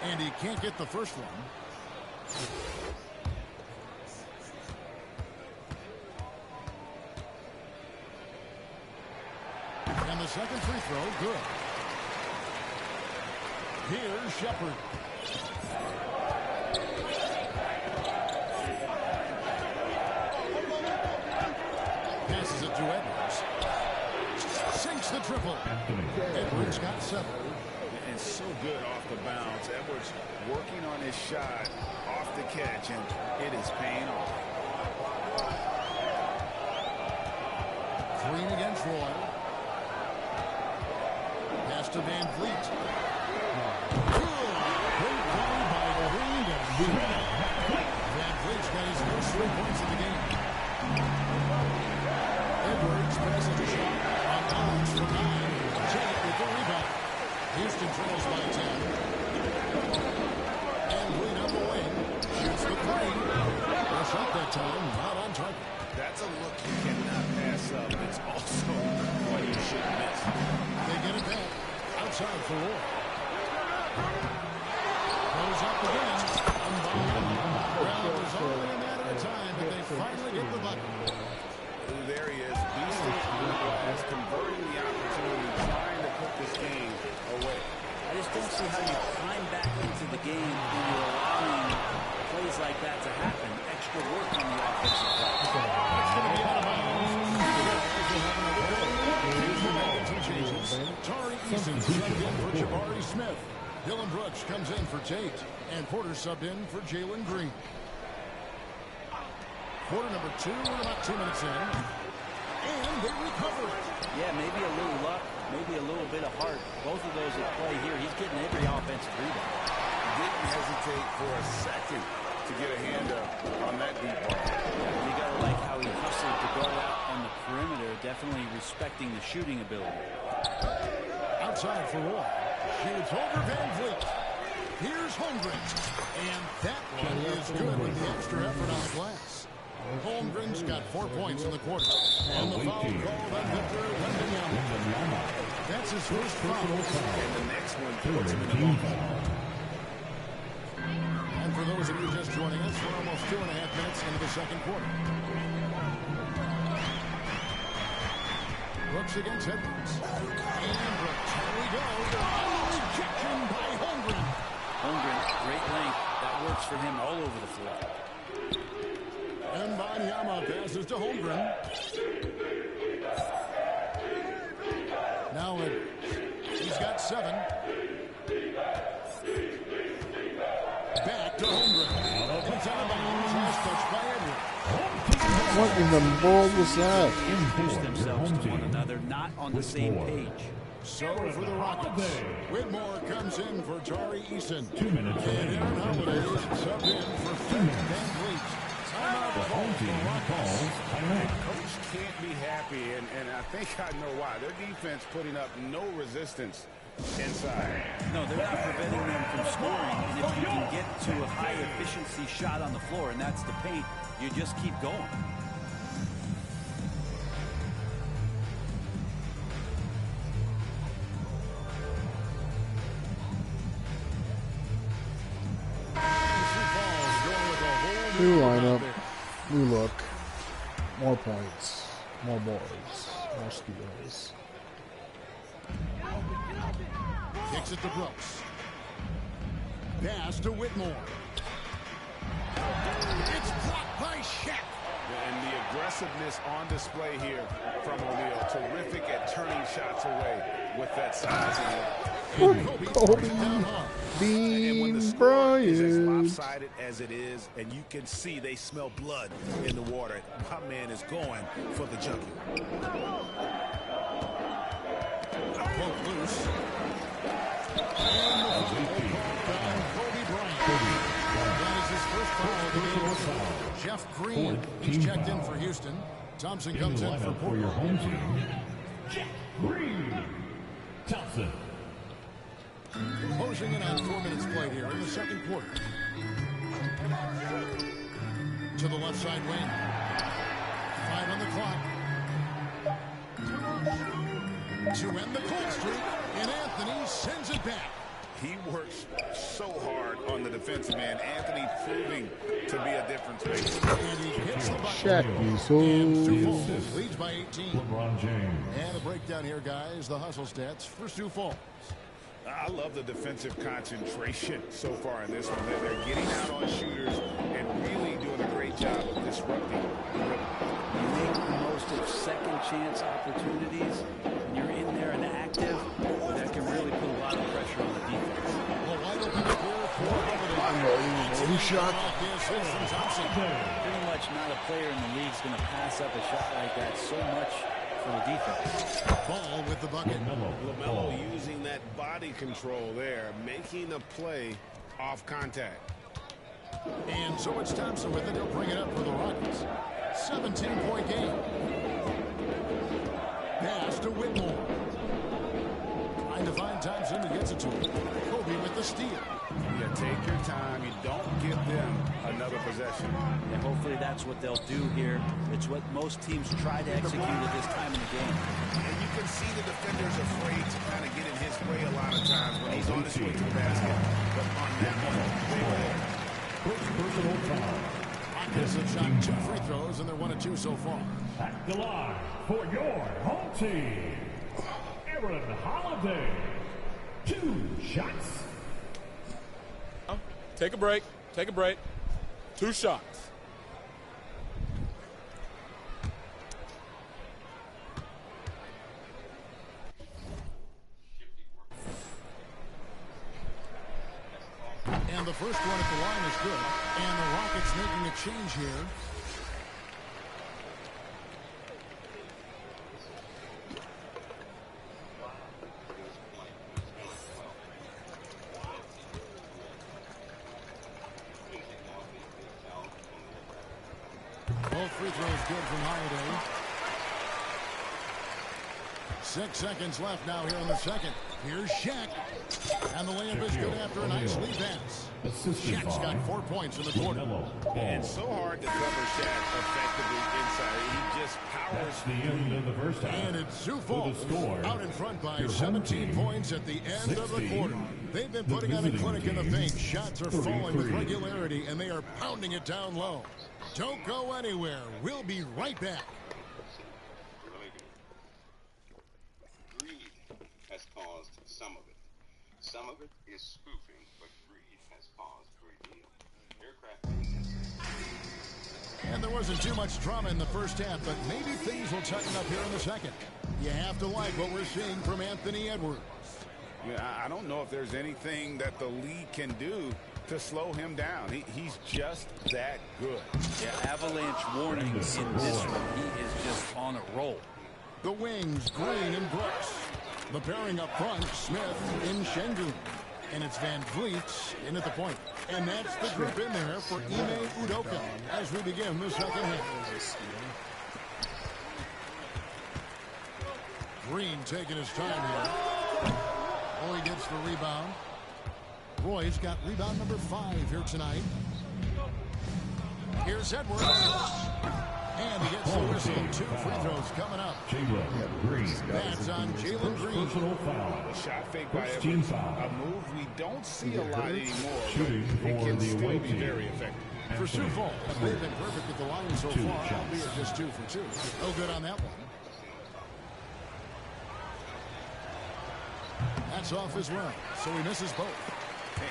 And he can't get the first one. And the second free throw, good. Here's Shepard. Passes it to Edwards. Sinks the triple. Edwards got 7. And so good off the bounce. Edwards working on his shot off the catch, and it is paying off. Green against Roy. Pass to Van Vliet. Good. Great play by Green to shoot it. Van Vliet's got his first 3 points of the game. Edwards passes a shot on balance for 9. Tate with the rebound. Houston trails by 10. And Vliet on the wing. Shoots the 3. The shot that time not on target. That's a look you cannot pass up. It's also what you should miss. They get it back. Outside for Roy. Goes up again. Well, it was only a matter of time, but they finally get the bucket. There he is, beasting on the glass, converting the opportunity, trying to put this game away. I just don't see how you climb back into the game when you're allowing plays like that to happen. Extra work on the offensive play. It's going to be out of bounds. Houston making some changes. Tari Eason subbed in for Jabari Smith. Dylan Brooks comes in for Tate. And Porter subbed in for Jalen Green. Quarter number 2, we're about 2 minutes in. And they recover it. Yeah, maybe a little luck, maybe a little bit of heart. Both of those at play here. He's getting every offensive rebound. Didn't hesitate for a second to get a hand up on that deep ball. You got to like how he hustled to go out on the perimeter, definitely respecting the shooting ability. Outside for Roy. Shoots over Van Vliet. Here's Holmgren. And that one is good with the extra effort on the glass. Holmgren's got 4 points in the quarter. And the foul called on Victor Wembanyama. That's his first foul. And the next one puts him in the ball. And for those of you just joining us, we're almost 2.5 minutes into the second quarter. Brooks against Edwards. And Brooks. Here we go. Rejection by Holmgren. Holmgren, great length. That works for him all over the floor. And Wembanyama passes to Holmgren. Now Edwards. He's got 7. Back to Holmgren. It's out of bounds. Last touch by Edwards. What in the world was that? Introduce themselves to one another, not on the same page. So for the Rockets, Whitmore comes in for Tari Eason. 2 minutes And Aaron Holiday is subbed in for Fred Van Vliet. Timeout The home team calls timeout. Coach can't be happy, and I think I know why. Their defense putting up no resistance inside. No, they're not preventing them from scoring. And if you can get to a high-efficiency shot on the floor, and that's the paint, you just keep going. New lineup, new look, more points, more boards, more steals. Kicks it to Brooks. Pass to Whitmore. It's blocked by Shaq. And the aggressiveness on display here from O'Neal. Terrific at turning shots away with that size and look. Kobe down hard. And when the Bean score is as Bryant. lopsided as it is, and you can see they smell blood in the water, my man is going for the junkie. Poke loose. And the foul on Kobe Bryant. That is his first foul of the game. Jeff Green, he's checked in for Houston. Thompson In comes the in for lineup for Porter. your home team, Jeff Green. Thompson. We're closing in on 4 minutes played here in the second quarter. To the left side wing. 5 on the clock. To end the cold streak, and Anthony sends it back. He works so hard on the defensive end. Anthony proving to be a difference maker. And he hits the button. Shaq, And so Sioux Falls leads by 18. LeBron James. And a breakdown here, guys. The hustle stats for Sioux Falls. I love the defensive concentration so far in this one. They're getting out on shooters and really doing a great job of disrupting the rhythm. You make the most of second chance opportunities. When you're in there and active, that can really put a lot of pressure on the defense. Well, wide open here for Holy shot. Pretty much not a player in the league is going to pass up a shot like that so much for the defense. Ball with the bucket. LaMelo using that body control there, making a play off contact. And so it's Thompson with it. He'll bring it up for the Rockets. 17-point game. Pass to Whitmore. Trying to find Thompson. He gets it to him. Kobe with the steal. You take your time. You don't give them another possession. And hopefully that's what they'll do here. It's what most teams try to execute at this time in the game. And you can see the defender's afraid to kind of get in his way a lot of times when he's on his way to the basket. But on that one, they were there. First personal foul. Rockets have shot 2 free throws, and they're 1 of 2 so far. At the line for your home team, Aaron Holiday. 2 shots. Take a break. Take a break. 2 shots. And the first one at the line is good. And the Rockets making a change here. Both free throws good from Holiday. 6 seconds left now here in the second. Here's Shaq. And the layup is good after a nice lead pass. Shaq's got 4 points in the quarter. And so hard to cover Shaq effectively inside. He just powers. That's the end of the first half. And it's Sioux Falls score, out in front by your home 17 team, points at the end of the 16. quarter. They've been putting on a clinic in the paint. Shots are falling with regularity, and they are pounding it down low. Don't go anywhere. We'll be right back. Really good. Greed has caused some of it. Some of it is spoofing, but greed has caused a great deal. Aircraft maintenance. And there wasn't too much drama in the first half, but maybe things will tighten up here in the second. You have to like what we're seeing from Anthony Edwards. Yeah, I don't know if there's anything that the league can do to slow him down. He's just that good. Yeah, avalanche warning in this one. He is just on a roll. The wings, Green and Brooks. The pairing up front, Smith in Şengün. And it's Van Vliet in at the point. And that's the group in there for Ime Udoka as we begin the second half. Green taking his time here. Oh, he gets the rebound. Roy's got rebound number 5 here tonight. Here's Edwards. And he gets the whistle. 2 free throws coming up. Jalen Green. That's on Jalen Green. Personal foul. A shot fake by First team Edwards. foul. A move we don't see a lot anymore. Shooting But it for can the still away be team. very effective. For Sioux Falls, they've been perfect at the line so 2 far, shots. albeit just 2 for 2. No good on that one. That's off as well, so he misses both.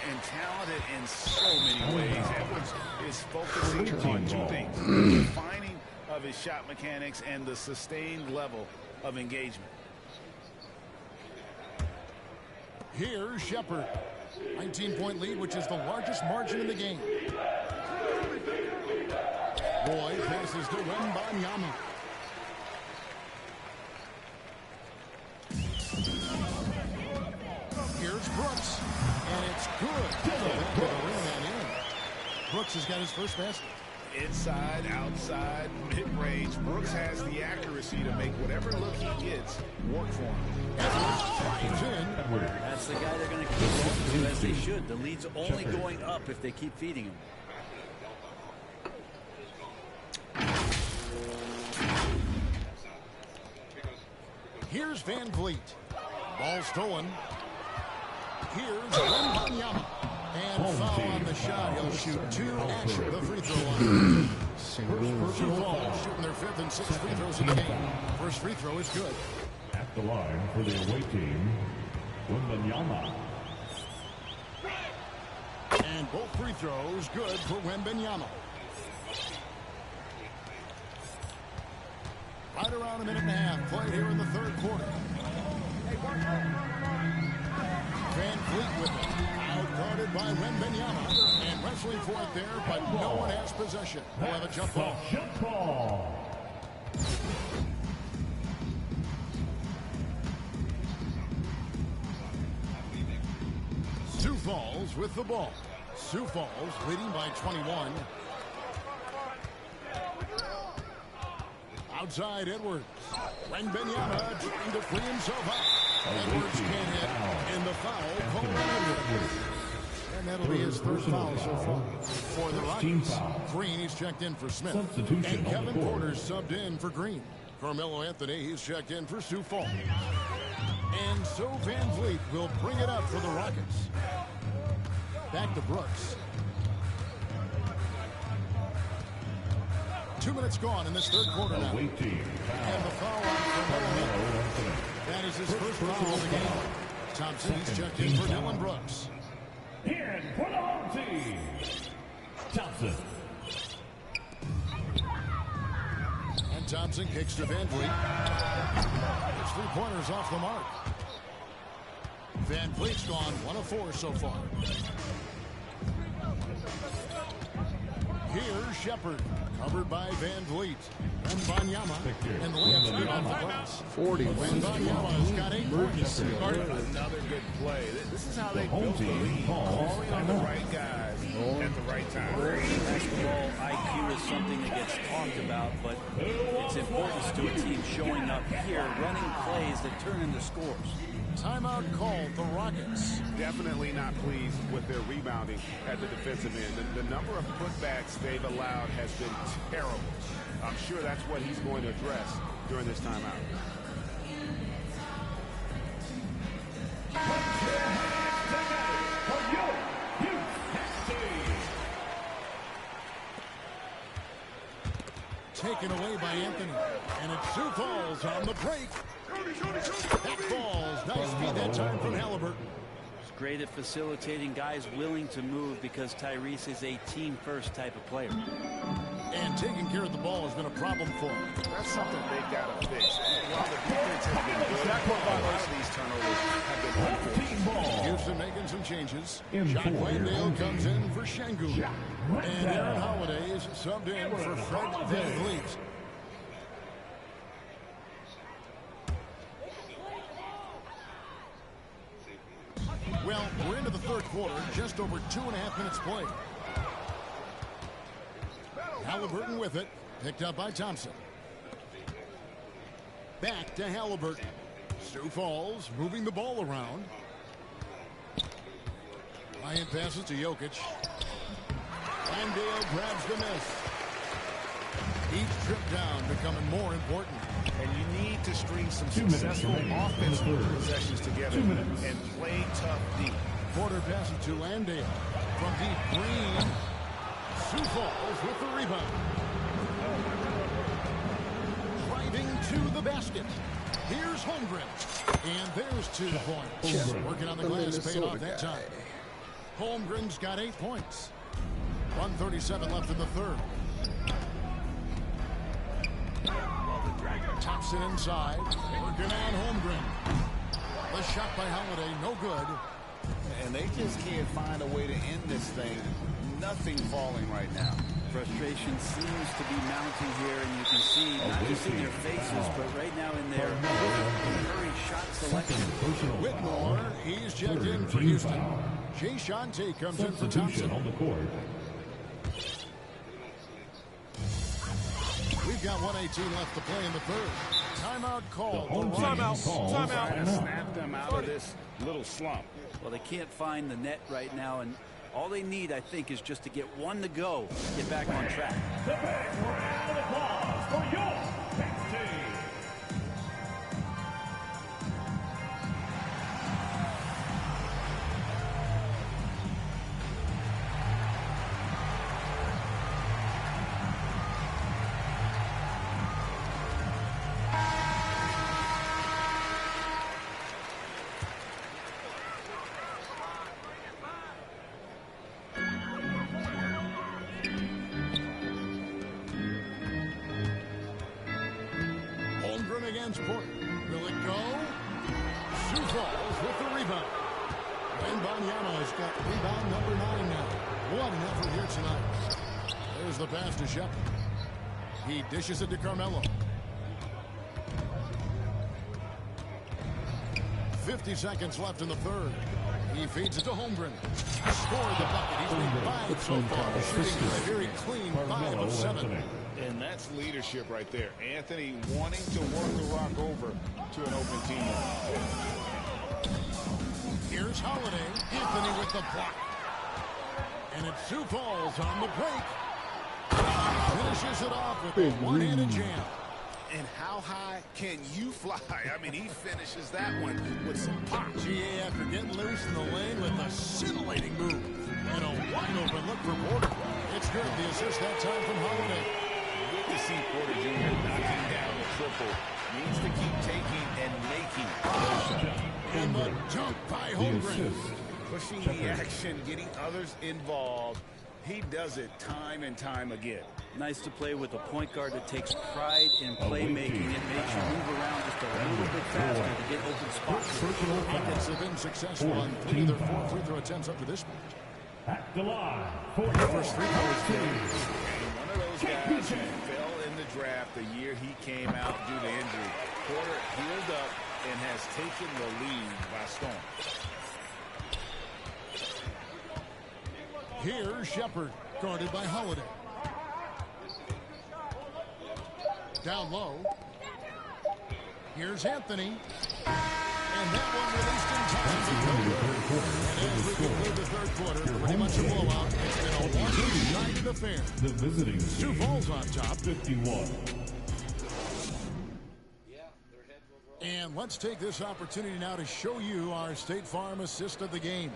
And talented in so many ways. Edwards is focusing on 2 things. The refining of his shot mechanics and the sustained level of engagement. Here's Shepard. 19-point lead, which is the largest margin in the game. Boy passes to Wembanyama. Here's Brooks. And it's good. To the back of the rim and in. Brooks has got his first basket. Inside, outside, mid-range. Brooks has the accuracy to make whatever look he gets work for him. Drives in. That's the guy they're going to keep going to, as they should. The lead's only going up if they keep feeding him. Here's Van Vliet. Ball stolen. Here's Wembanyama. And foul on the shot. He'll shoot 2 at the free throw line. Two Falls shooting their 5th and 6th free throws in the game. First free throw is good. At the line for the away team, Wembanyama. And both free throws good for Wembanyama. Right around a minute and a half played here in the third quarter. Van Vliet with it. Out guarded by Wembanyama. And wrestling for it there, but no one has possession. We'll have a jump ball. Jump ball. Sioux Falls with the ball. Sioux Falls leading by 21. Outside Edwards. Wembanyama trying to free himself up. Edwards can't hit. And the foul called on Edwards. And that'll be his third foul so far. For the Rockets, Green, he's checked in for Smith. And Kevin Porter subbed in for Green. Carmelo Anthony, he's checked in for Sioux Falls. And so Van Vliet will bring it up for the Rockets. Back to Brooks. 2 minutes gone in this third quarter now. And the foul on Carmelo. That is his first foul of the game. Thompson, he's checked in for Dylan Brooks. In for the home team, Thompson. And Thompson kicks to Van Vliet. It's 3-pointers off the mark. Van Vliet's gone 1 of 4 so far. Here's Shepard, covered by Van Vliet. Wembanyama, and the layup's good on the glass. 40. Wembanyama's got 8 points. Another good play. This is how they build the lead. Calling on the right guys at the right time. Basketball IQ is something that gets talked about, but its importance to a team showing up here, running plays that turn into scores. Timeout called the Rockets. Definitely not pleased with their rebounding at the defensive end. The number of putbacks they've allowed has been terrible. I'm sure that's what he's going to address during this timeout. Taken away by Anthony. And it's Sioux Falls on the break. That falls. Nice feed that time from Halliburton. It's great at facilitating guys willing to move because Tyrese is a team-first type of player. And taking care of the ball has been a problem for him. That's something they've got to fix. While the defense has been good, a lot of these turnovers have been unforced. Houston making some changes. John Wayndale comes in for Şengün. And Aaron Holiday is subbed in for Fred Van Vliet. Well, we're into the third quarter, just over 2.5 minutes played. Halliburton with it, picked up by Thompson. Back to Halliburton. Sioux Falls moving the ball around. Bryant passes to Jokic. Wendell grabs the miss. Each trip down becoming more important. And you need to string some successful offensive possessions together and play tough deep. Porter passes to Landale. From deep, Green. Sioux Falls with the rebound. Driving to the basket. Here's Holmgren. And there's 2 points. Just working on the glass, paid off that time. Holmgren's got 8 points. 1:37 left in the third. Thompson inside. Working on Holmgren. The shot by Holiday, no good. And they just can't find a way to end this thing. Nothing falling right now. Frustration seems to be mounting here, and you can see not just in their faces, but right now in their hurry shot selection. Whitmore, he's checked in for Houston. Jay Shante comes in for Thompson. On the court. We've got 1:18 left to play in the third. Timeout call. Timeout. Trying to snap them out of this little slump. Well, they can't find the net right now, and all they need, I think, is just to get one to go, get back on track. The big round of applause for your team. Holmgren against Porter. Will it go? Sioux Falls with the rebound. Wembanyama has got rebound number 9 now. What an effort here tonight. There's the pass to Shepard. He dishes it to Carmelo. 50 seconds left in the third. He feeds it to Holmgren. Scored the bucket. He's been 5 so far. Shooting a very clean 5 of 7. And that's leadership right there. Anthony wanting to work the rock over to an open teammate. Here's Holiday. Anthony with the block. And it's Sioux Falls on the break. Finishes it off with a one-handed jam. And how high can you fly? I mean, he finishes that one with some pop. GA after getting loose in the lane with a scintillating move. And a wide-open look for Porter. It's good. The assist that time from Holiday. Good to see Porter Jr. knocking down the triple. Needs to keep taking and making. And the jump by Holmgren. Pushing the action, getting others involved. He does it time and time again. Nice to play with a point guard that takes pride in playmaking. It makes you move around just a little bit faster to get open spots. Rockets have been successful on 3 of their 4 free throw attempts up to this point. At the line for The first 3 points. One of those guys who fell in the draft the year he came out due to injury. Porter healed up and has taken the lead by storm. Here's Shepard, guarded by Holiday. Down low. Here's Anthony. And that one released in time. And as we conclude the third quarter, pretty much a blowout. It's been a one-sided affair. the visiting Sioux Falls on top. 51. And let's take this opportunity now to show you our State Farm assist of the game.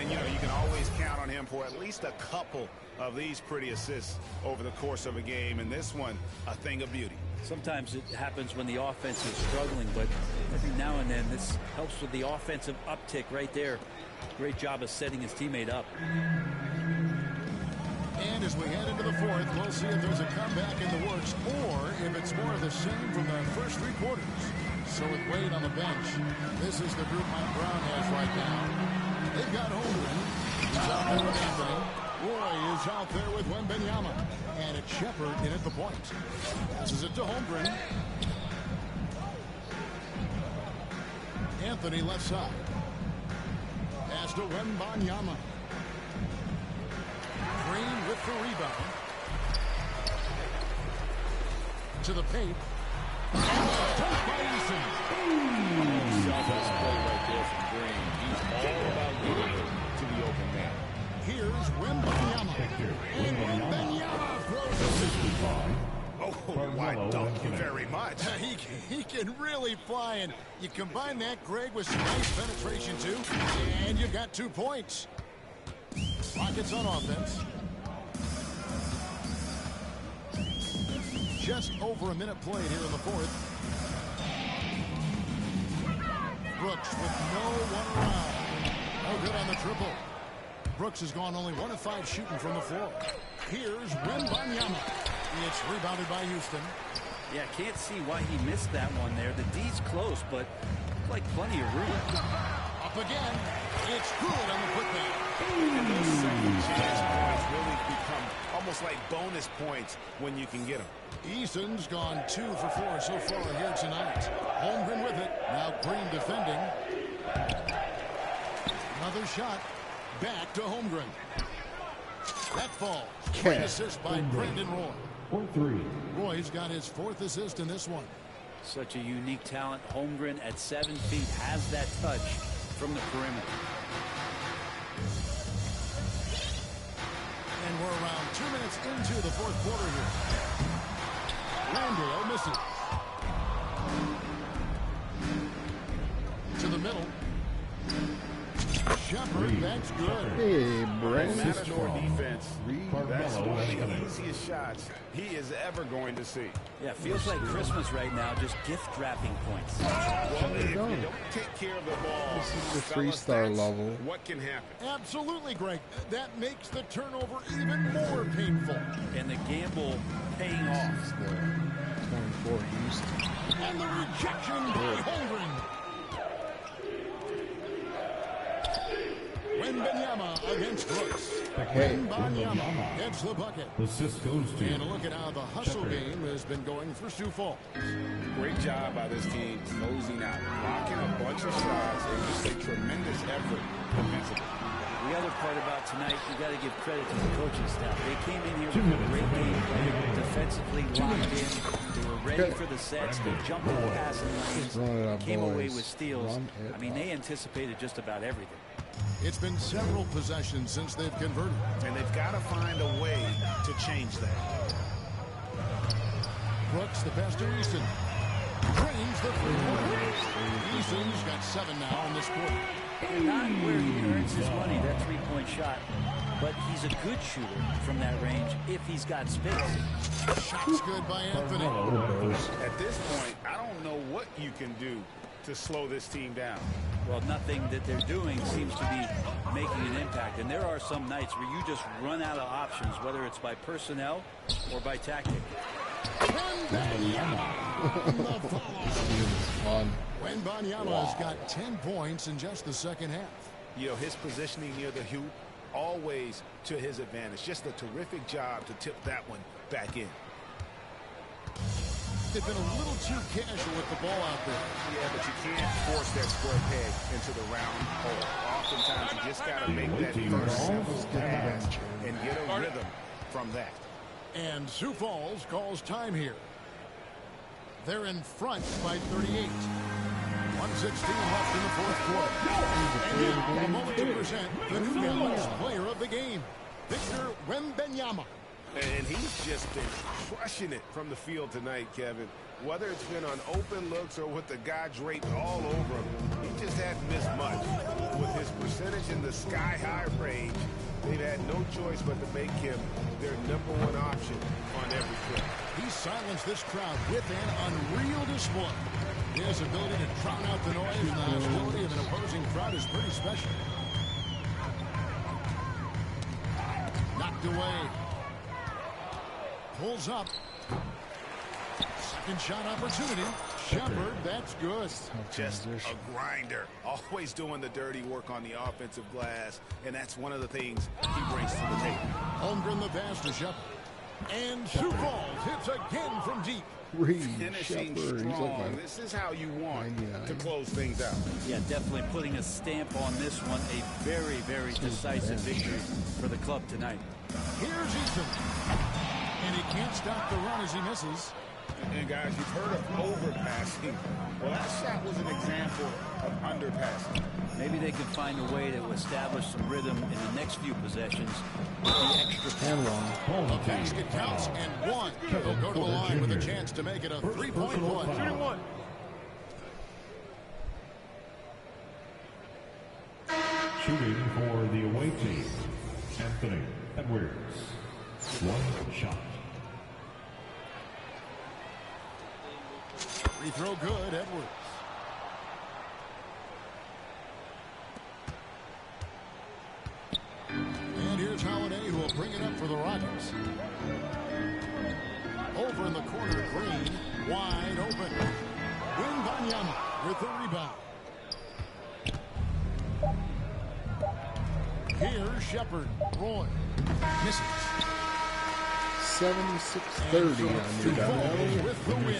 And, you know, you can always count on him for at least a couple of these pretty assists over the course of a game. And this one, a thing of beauty. Sometimes it happens when the offense is struggling, but every now and then this helps with the offensive uptick right there. Great job of setting his teammate up. And as we head into the fourth, we'll see if there's a comeback in the works or if it's more of the same from the first 3 quarters. So with Wade on the bench, this is the group Mike Brown has right now. They've got Holmgren. He's out there with Anthony. Roy is out there with Wembanyama. And it's Shepard in at the point. Passes it to Holmgren. Anthony left side. Pass to Wembanyama. Green with the rebound. To the paint. Touched by Eason. Selfless play right there from Green. He's all about getting it to the open man. Here's Wembanyama. And Wembanyama throws it. Oh, why thank you very much. He can really fly, and you combine that, Greg, with some nice penetration, too, and you've got 2 points. Rockets on offense. Just over a minute played here in the fourth. Brooks with no one around. No good on the triple. Brooks has gone only 1 of 5 shooting from the floor. Here's Wembanyama. It's rebounded by Houston. Yeah, can't see why he missed that one there. The D's close, but like plenty of room. Up again. It's good on the putback. And those second chance points really become almost like bonus points when you can get them. Eason's gone 2 for 4 so far here tonight. Holmgren with it. Now Green defending. Another shot. Back to Holmgren. That fall. Great assist by Brandon Roy. 4-3. Roy's got his 4th assist in this one. Such a unique talent. Holmgren at 7 feet has that touch from the perimeter. And we're around 2 minutes into the 4th quarter here. Landale misses. To the middle. Shepard, that's good. Hey, Brandon. Matador defense. That's Carmelo one of Anthony. the easiest shots he is ever going to see. Yeah, feels like Christmas right now, just gift wrapping points. Well, if you going. don't take care of the ball, This is the fellas, 3-star that's level. what can happen. Absolutely, Greg. That makes the turnover even more painful. And the gamble paying off. The 24 Houston. And the rejection by Holmgren. Wembanyama against Brooks. Hey. Wembanyama gets the bucket. The assist goes to And a look at how the hustle game has been going for Sioux Falls. Great job by this team closing out, blocking a bunch of shots, and just a tremendous effort defensively. The other part about tonight, you got to give credit to the coaching staff. They came in here with a great game plan, defensively locked in. They were ready for the sets. They jumped in the passing Run it lanes, up, came away boys. with steals. Run it I mean, up. they anticipated just about everything. It's been several possessions since they've converted. And they've got to find a way to change that. Brooks, the pass to Easton. Drains the three-pointer. Easton's got 7 now in this quarter. Not where he earns his money, that three-point shot. But he's a good shooter from that range if he's got space. Shot's good by Anthony. At this point, I don't know what you can do to slow this team down. Well, nothing that they're doing seems to be making an impact. And there are some nights where you just run out of options, whether it's by personnel or by tactic. Fun. Wembanyama's got 10 points in just the second half. You know, his positioning near the hoop, always to his advantage. Just a terrific job to tip that one back in. They've been a little too casual with the ball out there. Yeah, but you can't force that square peg into the round hole. Oftentimes, you just got to make that first simple pass and get a rhythm from that. And Sioux Falls calls time here. They're in front by 38. 1:16 left in the 4th quarter. And now, a moment to present the new youngest player of the game, Victor Wembanyama. And he's just been crushing it from the field tonight, Kevin. Whether it's been on open looks or with the guy draped all over him, he just hadn't missed much. With his percentage in the sky-high range, they've had no choice but to make him their #1 option on every play. He silenced this crowd with an unreal display. His ability to drown out the noise and the hostility of an opposing crowd is pretty special. Knocked away. Pulls up. Second shot opportunity. Shepard, that's good. Just a grinder. Always doing the dirty work on the offensive glass, and that's one of the things he brings to the table. Holmgren the pass to Shepard. And Sioux Falls hits again from deep. Finishing strong. This is how you want 99. to close things out. Yeah, definitely putting a stamp on this one. A very, very decisive victory for the club tonight. Here's Easton. And he can't stop the run as he misses. And guys, you've heard of overpassing. Well, that shot was an example of underpassing. Maybe they can find a way to establish some rhythm in the next few possessions with the extra And one. The basket counts and one. They'll go to the line with a chance to make it a three-point play. Shooting one. Shooting for the away team, Anthony Edwards. 1 shot. Free throw good, Edwards. And here's Holiday, who will bring it up for the Rockets. Over in the corner, Green, wide open. Wembanyama with the rebound. Here's Shepard. Roy misses. 76-30 on your dial. With the win.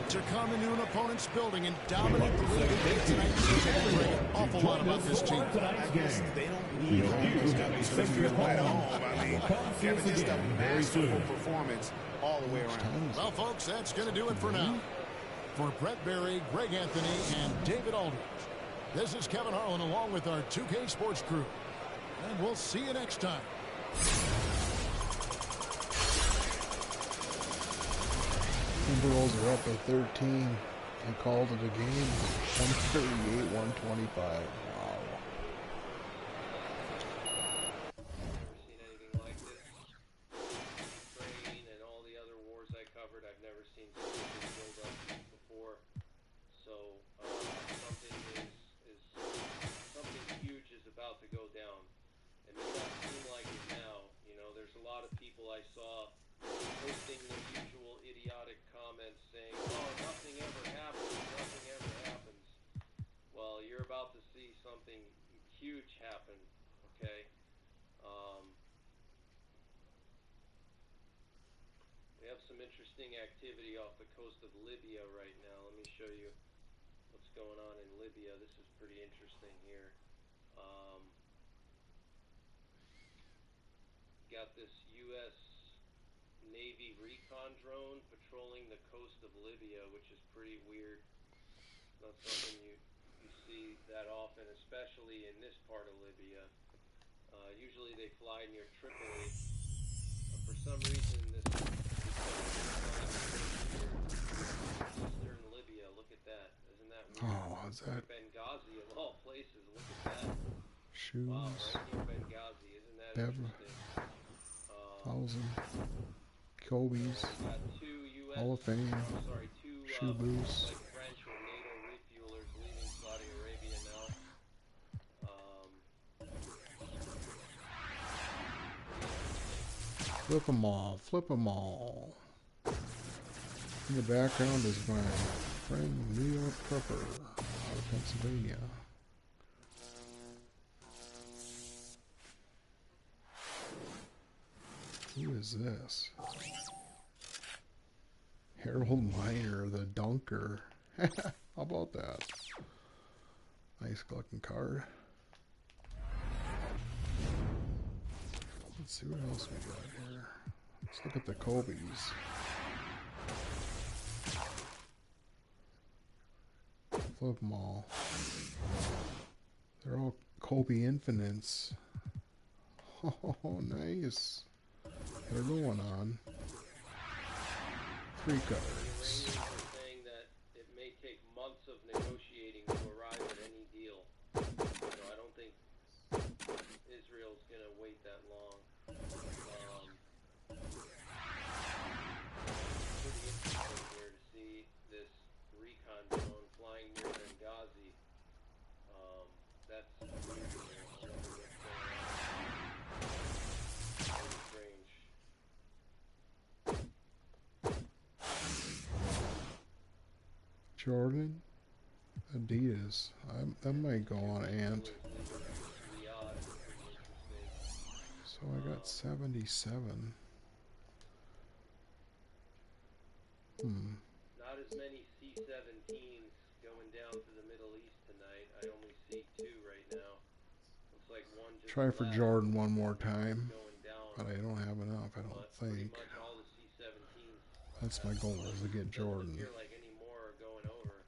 To come into an opponent's building and dominate the league again tonight says an awful lot about this team. I guess they don't need these guys to feel at home. I mean, Kevin, just a masterful performance all the way around. Well, folks, that's going to do it for now. For Brett Berry, Greg Anthony, and David Aldridge, this is Kevin Harlan along with our 2K Sports crew. And we'll see you next time. Timberwolves are up by 13 and called it a game. 138, 125. Wow. Never seen anything like this. Ukraine and all the other wars I covered, I've never seen something build up before. So something huge is about to go down. It may not seem like it now. You know, there's a lot of people I saw posting their usual idiotic comments saying, oh, nothing ever happens, nothing ever happens. Well, you're about to see something huge happen, okay? We have some interesting activity off the coast of Libya right now. Let me show you what's going on in Libya. This is pretty interesting here. Got this U.S. Navy recon drone patrolling the coast of Libya, which is pretty weird. Not something you see that often, especially in this part of Libya. Usually they fly near Tripoli. For some reason, this eastern Libya. Look at that. Isn't that weird? Oh, is that Benghazi of all places? Look at that. shoes? Wow, right near Benghazi. Isn't that interesting? 1,000 Kobe's Got two U.S. Hall of Fame two shoe boots. like French or NATO refuelers leaving Saudi Arabia now. Flip them all, flip them all. In the background is my friend New York Prepper out of Pennsylvania. Who is this? Harold Miner, the dunker. How about that? Nice looking card. Let's see what else we got here. Let's look at the Kobe's. Flip them all. They're all Kobe Infinites. Oh, nice. They're going on. 3 cards. Saying that it may take months of negotiating to arrive at any deal. So I don't think Israel's going to wait that long. Pretty interesting here to see this recon drone flying near Benghazi. That's weird here. I wonder what's going on. Very strange. Jordan, Adidas. That might go on Ant. So I got 77. Not as many C-17s going down to the Middle East tonight. I only see 2 right now. Looks like one just Try for Jordan one more time. going down. But I don't have enough, I don't think. Pretty much all the C-17s. That's my goal, is to get Jordan. Doesn't appear like any more are going over.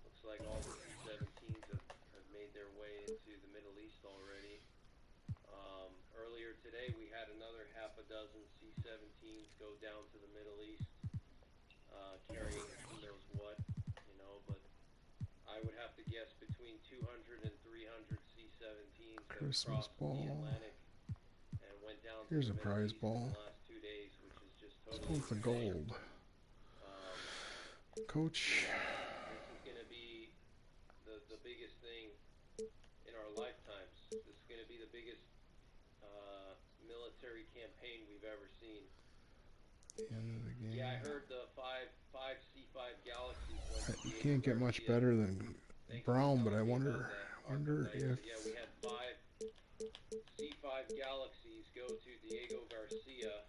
Looks like all the C-17s have made their way into the Middle East already. Earlier today we had another half a dozen C-17s go down to the Middle East, carrying who knows what, you know, but I would have to guess between 200 and 300 C-17s have Christmas crossed ball. the Atlantic and went down to Here's the a Middle prize East ball. in the last 2 days, which is just Let's totally go with the insane. gold. Coach. This is going to be the biggest thing in our lifetimes. This is going to be the biggest military campaign we've ever seen. The end of the game. Yeah, I heard the five C5 Galaxies. You can't get much better than Brown, but I wonder if Yeah, we had 5 C5 Galaxies go to Diego Garcia.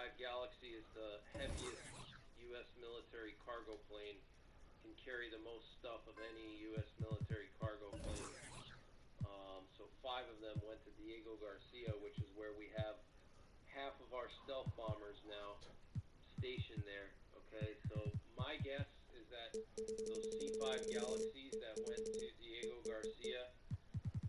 C-5 Galaxy is the heaviest U.S. military cargo plane. Can carry the most stuff of any U.S. military cargo plane. So 5 of them went to Diego Garcia, which is where we have half of our stealth bombers now stationed there. Okay, so my guess is that those C-5 Galaxies that went to Diego Garcia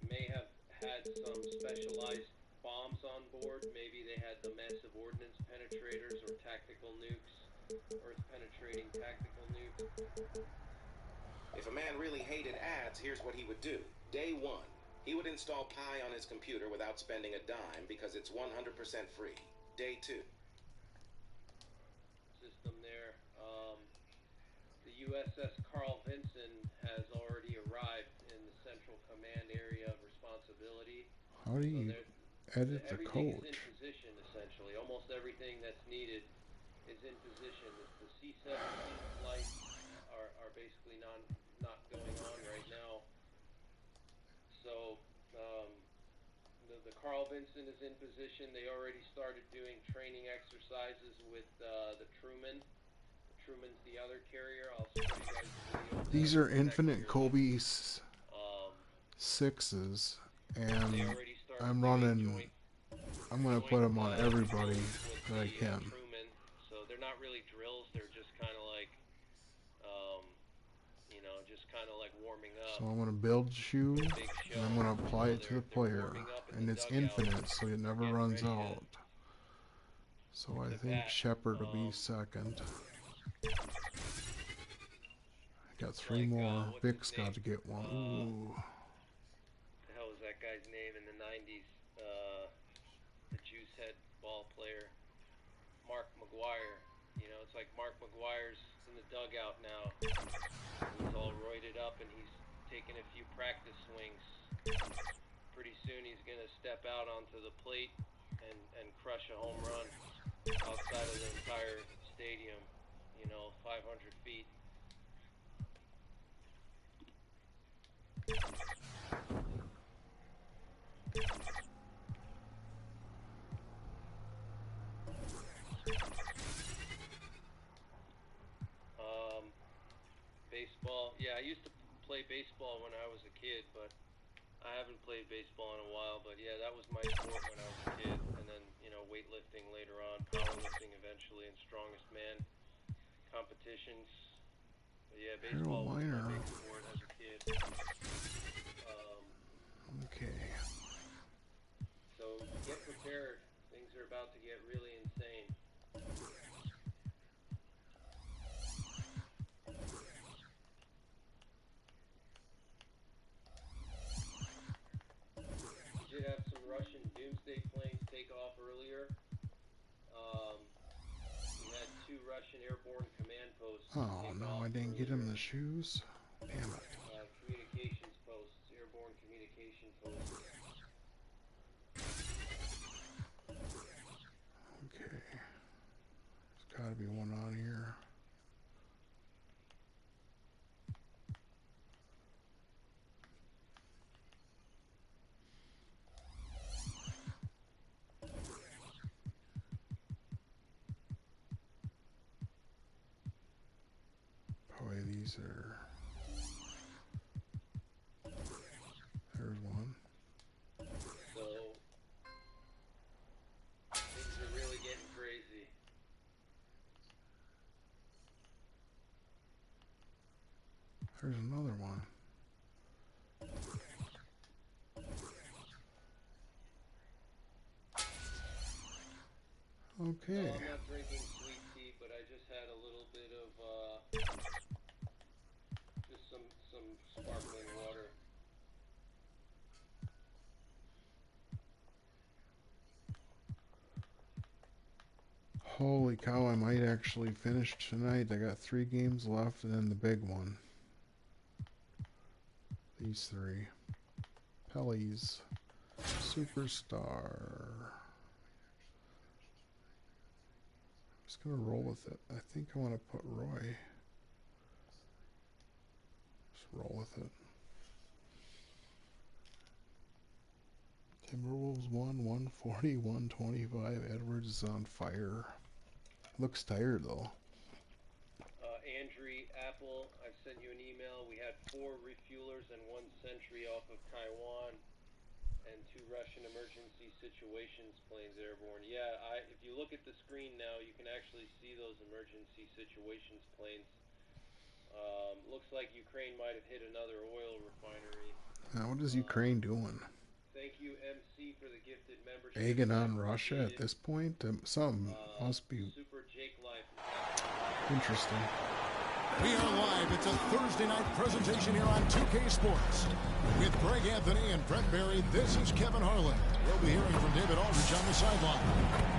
may have had some specialized bombs on board. Maybe they had the massive ordnance penetrators or tactical nukes, earth-penetrating tactical nukes. If a man really hated ads, here's what he would do. Day 1, he would install Pi on his computer without spending a dime because it's 100% free. Day 2. System there. The USS Carl Vinson has already arrived in the Central Command area of responsibility. How do you edit the everything code? is in position, essentially. Almost everything that's needed is in position. The C-17 flights are basically not going on right now. So the Carl Vinson is in position. They already started doing training exercises with the Truman. Truman's the other carrier. I'll show you guys the video. These are Infinite Kobe 6s, and I'm running. I'm gonna put them on everybody that I can. Truman. So they're not really drills. They're just kind of like, you know, just kind of like warming up. So I'm gonna build shoe, and I'm gonna apply it to the player, and it's infinite, so it never runs out. So I think Shepard will be second. I got 3 more. Vic's got to get one. Ooh. What the hell was that guy's name in the 90s? The juice head ball player, Mark McGuire. You know, it's like Mark McGuire's in the dugout now. He's all roided up and he's taking a few practice swings. Pretty soon he's going to step out onto the plate and crush a home run outside of the entire stadium, you know, 500 feet. Baseball. Yeah, I used to play baseball when I was a kid, but I haven't played baseball in a while. But yeah, that was my sport when I was a kid. And then, you know, weightlifting later on, powerlifting eventually, and strongest man competitions. But yeah, baseball was my big sport as a kid. Okay. So get prepared. Things are about to get really insane. We did have some Russian doomsday planes take off earlier. We had 2 Russian airborne command posts. Oh no, I didn't get him the shoes. Damn it. Communications posts, airborne communication posts. Okay. There's got to be one on here. Boy, these are... There's one. So, things are really getting crazy. There's another one. Okay. No, I'm not drinking sweet tea, but I just had a little bit of just some sparkling water. Holy cow, I might actually finish tonight. I got 3 games left and then the big one. These 3. Pelly's Superstar. I'm just gonna roll with it. I think I want to put Roy. Just roll with it. Timberwolves 1, 140, 125. Edwards is on fire. Looks tired though. Andrew Apple, I've sent you an email. We had 4 refuelers and 1 sentry off of Taiwan, and 2 Russian emergency situations planes airborne. Yeah, if you look at the screen now, you can actually see those emergency situations planes. Looks like Ukraine might have hit another oil refinery. Now, what is Ukraine doing? Thank you, MC, for the gifted membership. Egging on Russia at this point? Something must be Super Jake Life. interesting. We are live. It's a Thursday night presentation here on 2K Sports. With Greg Anthony and Brett Barry, this is Kevin Harlan. We'll be hearing from David Aldridge on the sideline.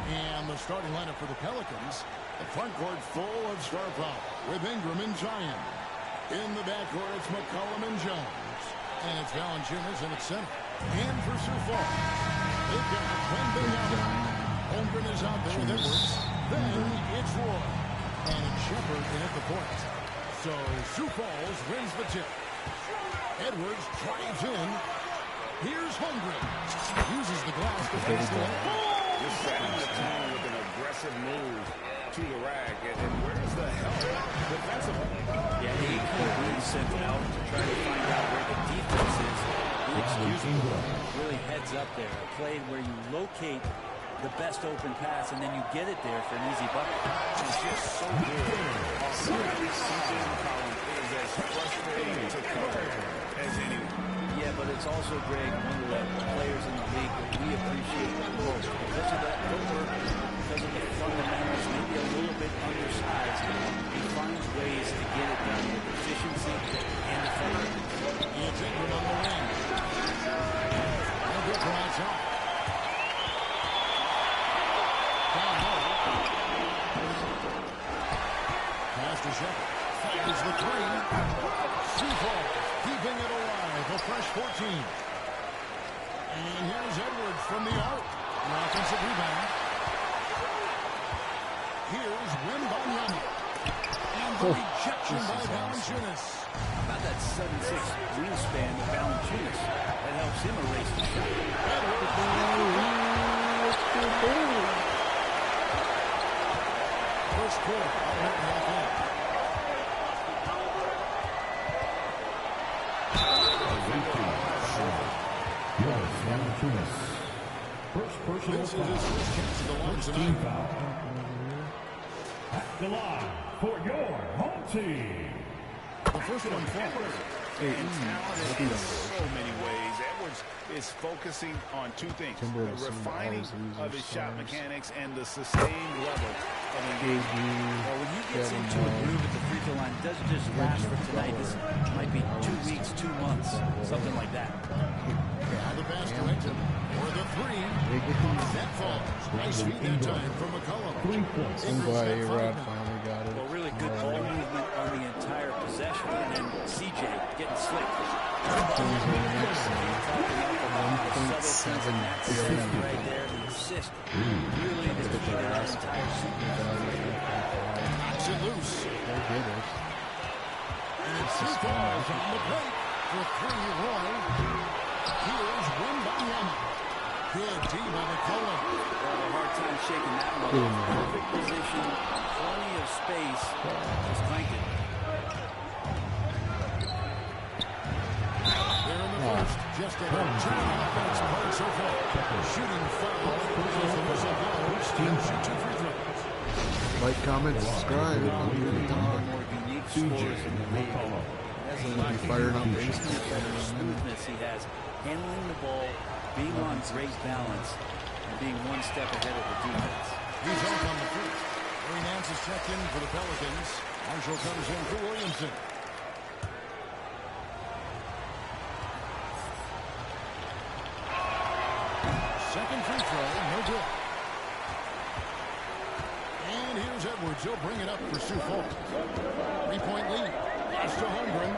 And the starting lineup for the Pelicans, the front court full of star power with Ingram and Zion. In the backcourt, it's McCollum and Jones. And it's Valanciunas in its center. And for Sioux Falls, they've got Wembanyama. Holmgren is out there with Edwards. Then it's Roy. And Shepard can hit the point. So Sioux Falls wins the tip. Edwards drives in. Here's Holmgren. Uses the glass to face the line. Just setting the tone with an aggressive move to the rack. And where's the help defensively? Yeah, he could have really sent out to try to find out where the defense is. Inexcusable. Really heads up there. A play where you locate the best open pass and then you get it there for an easy bucket. It's just so good. Offensively, CJ McCollum is as frustrating to cover as anyone. Yeah, but it's also, Greg, one of the players in the league that we appreciate the most. Because of that footwork, because of the fundamentals, maybe a little bit undersized, he finds ways to get it done with efficiency and effectiveness. It's Ingram on the wing. And good for outside. Down low. Pass to Shepard. Fires the 3. Sioux Falls keeping it alive. A fresh 14. And here's Edwards from the arc. An offensive rebound. Here's Wembanyama. And the rejection by Valanciunas. About that 7'6" wingspan of Valanciunas that helps him erase the shot. First quarter. First personal This is his first chance at the line team tonight. foul. At the line for your home team. The first one falls. And talented in so many ways. Edwards is focusing on 2 things. The refining of his shot mechanics and the sustained level of engagement. Well, when he gets into a groove at the free throw line, it doesn't just last for tonight. This might be 2 weeks, 2 months, something like that. Now the pass to Ecton for the 3. That falls. Nice feed that time from McCollum. I'm glad A-Rod finally got it. Well, really good ball movement on the entire possession, and then CJ getting slick. Right there, the assist. Really the key to that entire sequence. Knocks it loose. And it's Sioux Falls on the plate for 3. Roy. Here's Wembanyama. Good D by McCollum. Well, a hard time shaking that one. Perfect position, plenty of space. Just clanked it. They're in the first. Just a turn offense part so far. Shooting foul. As the whistle blows, team shoot 2 free throws. Like, comment, subscribe. One of the more unique scores in the league. Has a lot to do Fired with up the basement. smoothness he has, handling the ball, being on great balance, and being 1 step ahead of the defense. He's off on the first. Larry Nance is checked in for the Pelicans. Marshall comes in for Williamson. Second free throw, no good. And here's Edwards. He'll bring it up for Sioux Falls. 3-point lead. Pass to Holmgren.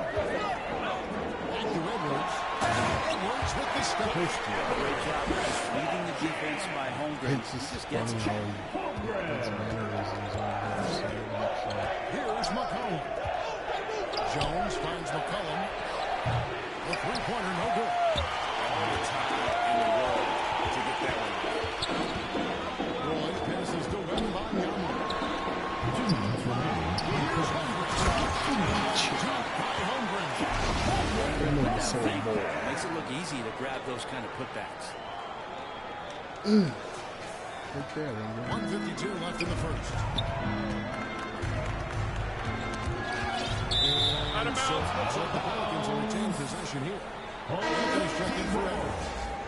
Back to Edwards. Edwards with the step. Great job of just leading the defense by Holmgren. It's just He just gets funny it. how his mannerisms on there so much. Here's McCollum. Jones finds McCollum. The three-pointer, no good. Roy passes to Wembanyama. easy to grab those kind of putbacks. Okay, 1:52 left in the first. And so looks like the Pelicans will retain possession here. Anthony's checked in for Edwards.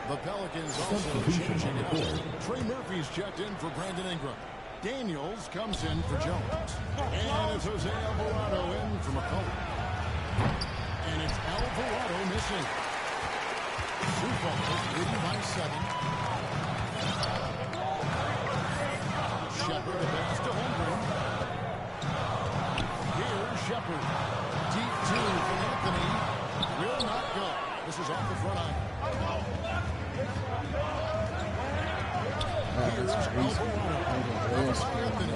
The Pelicans also changing it up. Trey Murphy's checked in for Brandon Ingram. Daniels comes in for Jones. And it's Jose Alvarado in for McCollum. And it's Alvarado missing. Sioux Falls leading by 7. Shepard, a pass to Holmgren. Here's Shepard. Deep 2 from Anthony. Will not go. This is off the front iron. Here's Alvarado. Anthony.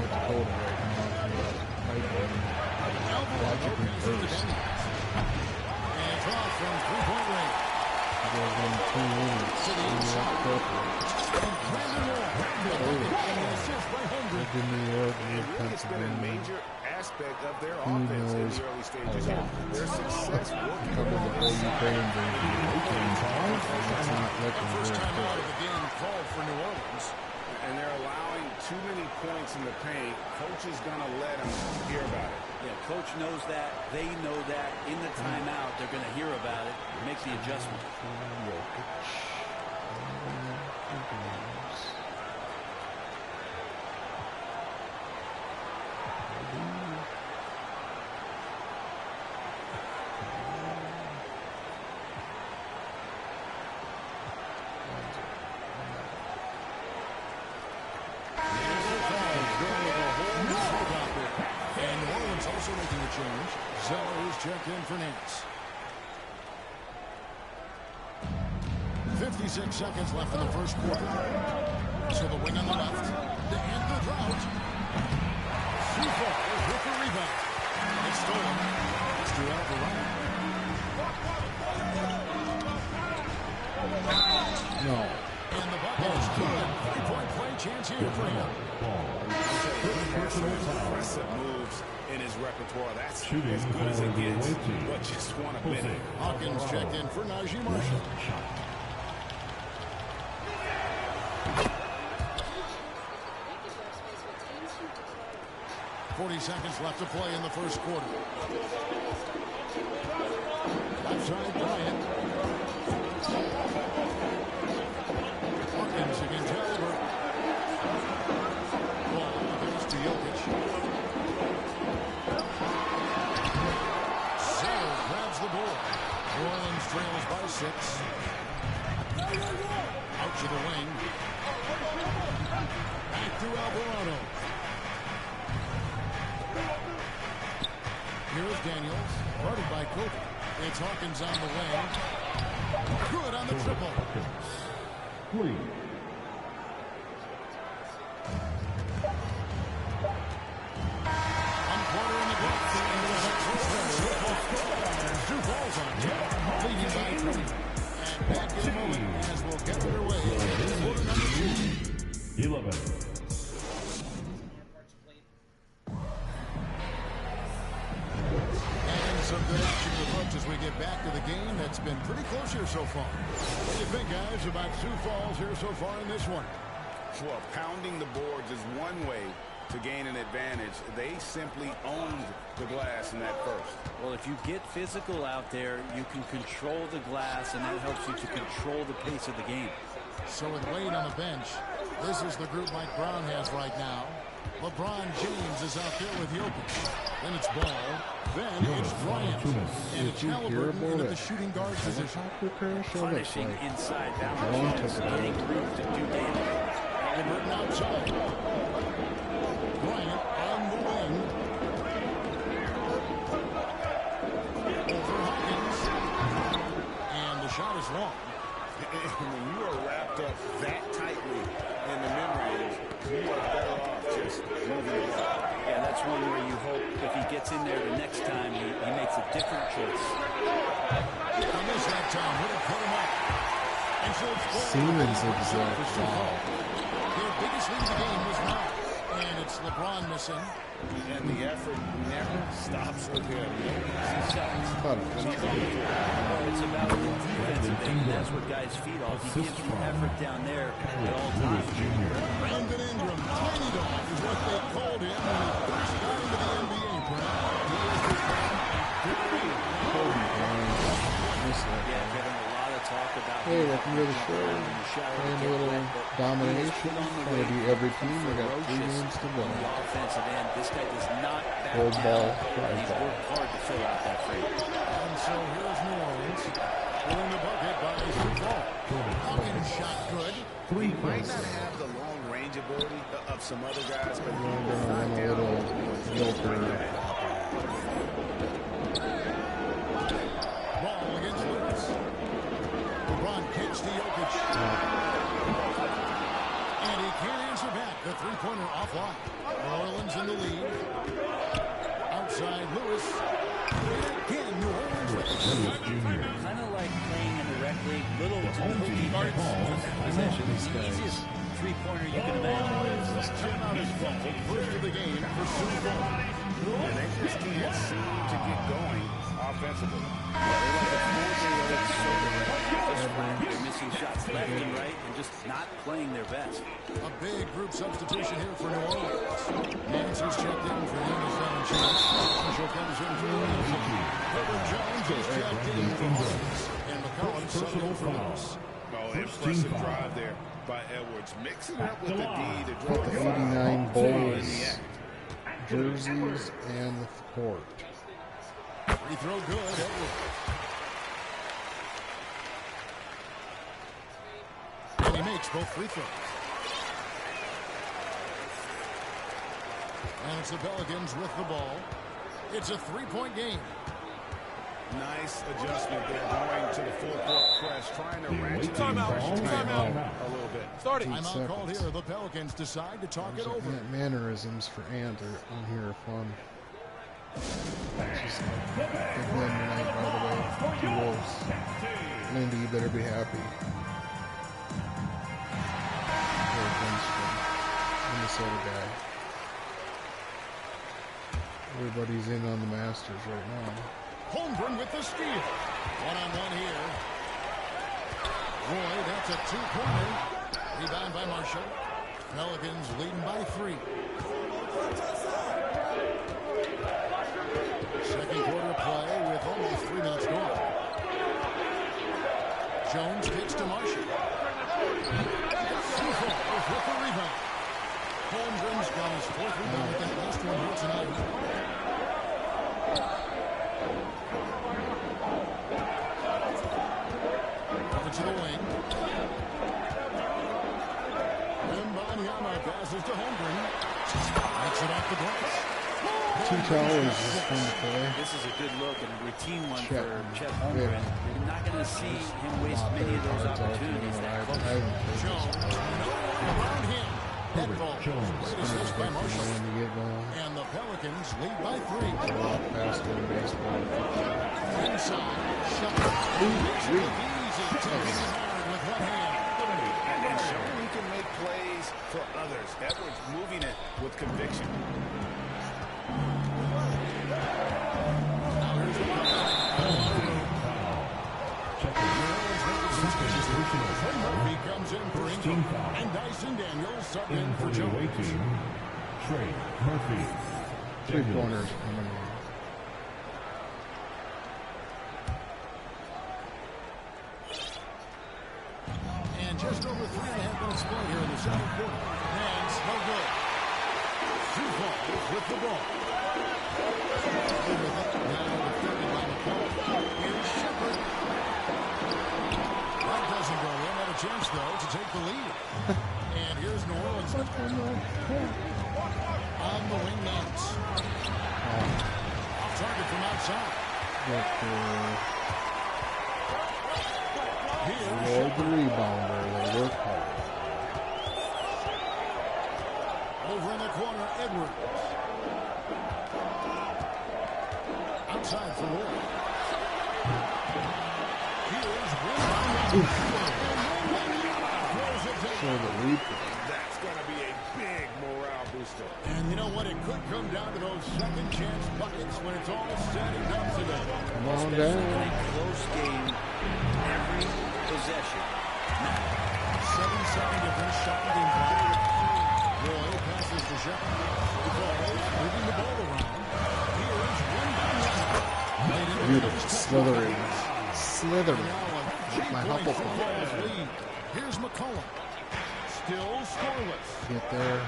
Alvarado passes to Daniels. And it's off from three-point range. It's been a major aspect of their offense in the early stages. Their success working along the first time out of the game called for New Orleans. And they're allowing too many points in the paint. Coach is going to let them hear about it. Yeah, coach knows that. They know that. In the timeout, they're going to hear about it. Make the adjustment. Making a change. Zeller is checked in for Nance. 56 seconds left in the first quarter. So the wing on the left. To end the drought. Sioux Falls with the rebound. It's stolen. It's to Alvarado. No. And the bucket is good. Three-point play chance here for him. Aggressive moves in his repertoire. That's as good as it gets, but just one a minute. Hawkins checked in for Najee Marshall. .40 seconds left to play in the first quarter. Left side, Bryant. Hawkins against Halliburton. Ball goes to Jokic. Zeller grabs the ball. New Orleans trails by 6. Out to the wing. Back to Alvarado. Here's Daniels, guarded by Kobe. It's Hawkins on the wing. Good on the triple. One quarter in the clock. Sioux Falls on top, leading by 3. And back in a moment as we'll get underway. Quarter number 2. 11. Some good action to the folks as we get back to the game that's been pretty close here so far. What do you think, guys, about Sioux Falls here so far in this one? Well, pounding the boards is one way to gain an advantage. They simply owned the glass in that first. Well, if you get physical out there, you can control the glass, and that helps you to control the pace of the game. So with Wade on the bench, this is the group Mike Brown has right now. LeBron James is out there with Jokic. Then it's Ball. Then it's Bryant. And it's Halliburton into the shooting guard position. Punishing inside boundaries, getting room to do damage. Halliburton outside. Bryant on the wing. Over Hawkins. And the shot is long. When you are wrapped up that tightly in the mid-range, you are better off just moving it up. Yeah, that's one where you hope if he gets in there the next time, he makes a different choice. On this that time, would have put him up. And so it's Siemens exact foul. Their biggest lead of the game was 9. And it's LeBron missing. And the effort never stops with him. It's about the defensive end, and that's what guys feed off. He gives you effort down there at all times. Brandon Ingram, Tiny Dog is what they called him when he first got into the NBA. Yeah, Kevin, a lot of talk about. Hey, welcome to the show. Playing a little domination. Trying to beat every team. We got 3 games to go. On the offensive end, this guy does not back Hold ball, down. drive He's ball. worked hard to fill out that frame. And so here's New Orleans. Pulling the bucket by Zubac. Hawkins shot good. He might not have the long range ability of some other guys, but We're going to run a little filter. Ball against Lewis. LeBron kicks to Jokic. And he can't answer back. The three-pointer offline. New Orleans in the lead. Outside Lewis. Again, New Orleans with the Kind of like playing in the rec league, little defense with that possession. It's the easiest three-pointer you can imagine. timeout is called. First of the game for Zubac. and they just can't seem to get going offensively. They're missing shots left and right and just not playing their best. A big group substitution here for New Orleans. Nancy's checked in for him as Devin Chance. Mitchell comes in for Williamson. Herbert Jones is checked in for Hawkins. And McCollum subbed in for Lewis. Oh, impressive drive there by Edwards. Mixing up with the D to draw Put the 89 Bulls jerseys and the court. Free throw good. Edwards. And he makes both free throws. And it's the Pelicans with the ball. It's a three-point game. Nice adjustment there, going to the full-court press, trying to ratchet Timeout. a little bit. Starting. Timeout called here. The Pelicans decide to talk it over. Mannerisms for Ant are on here are fun. It's just like big win tonight, by the way. 2 Wolves. Lindy, you better be happy. Eric Lindstrom, Minnesota guy. Everybody's in on the Masters right now. Holmgren with the steal. One-on-one here. Roy, that's a two-pointer. Rebound by Marshall. Pelicans leading by 3. Second quarter play with almost 3 minutes gone. Jones kicks to Marshall. Zubac with the rebound. Holmgren's got his 4th rebound with that last one here tonight. To the wing. Wembanyama passes to Holmgren. Makes it off the glass. 2 towers is fun to play. This is a good look and a routine one Chet. for Chet Holmgren. You're not going to see him waste many of those opportunities that close. Jones. Around him. Head ball. Great assist by Marshall. And the Pelicans lead by 3. A lot faster than baseball. Inside. Shot. Easy. With one hand. And showing he can make plays for others. Edwards moving it with conviction. Murphy comes in for Ingram. And Dyson Daniels sub in for Jones. Trey Murphy. 3-pointers coming in. And just over 3.5 minutes played here in the second quarter. Hands no good. Zubac with the ball. Now defended by McCollum. Here's Shepherd. That doesn't go in. Had a chance, though, to take the lead. And here's New Orleans. On the wing Nance. Off target from outside. Roll the rebounder. They work hard. Over in the corner, Edwards. Outside for Roy. Here's Wembanyama. So the replay. That's going to be a big morale booster. could come down to those second chance buckets when it's all said and done today. Come on In a down. close game, every possession. 7-second difference, shot and game clock. Roy passes to Shepard. Moving the ball around. Here's one. Beautiful. Slithering. Slithering. With my Hufflepuff. Lead. Here's McCollum. Still scoreless. Get there.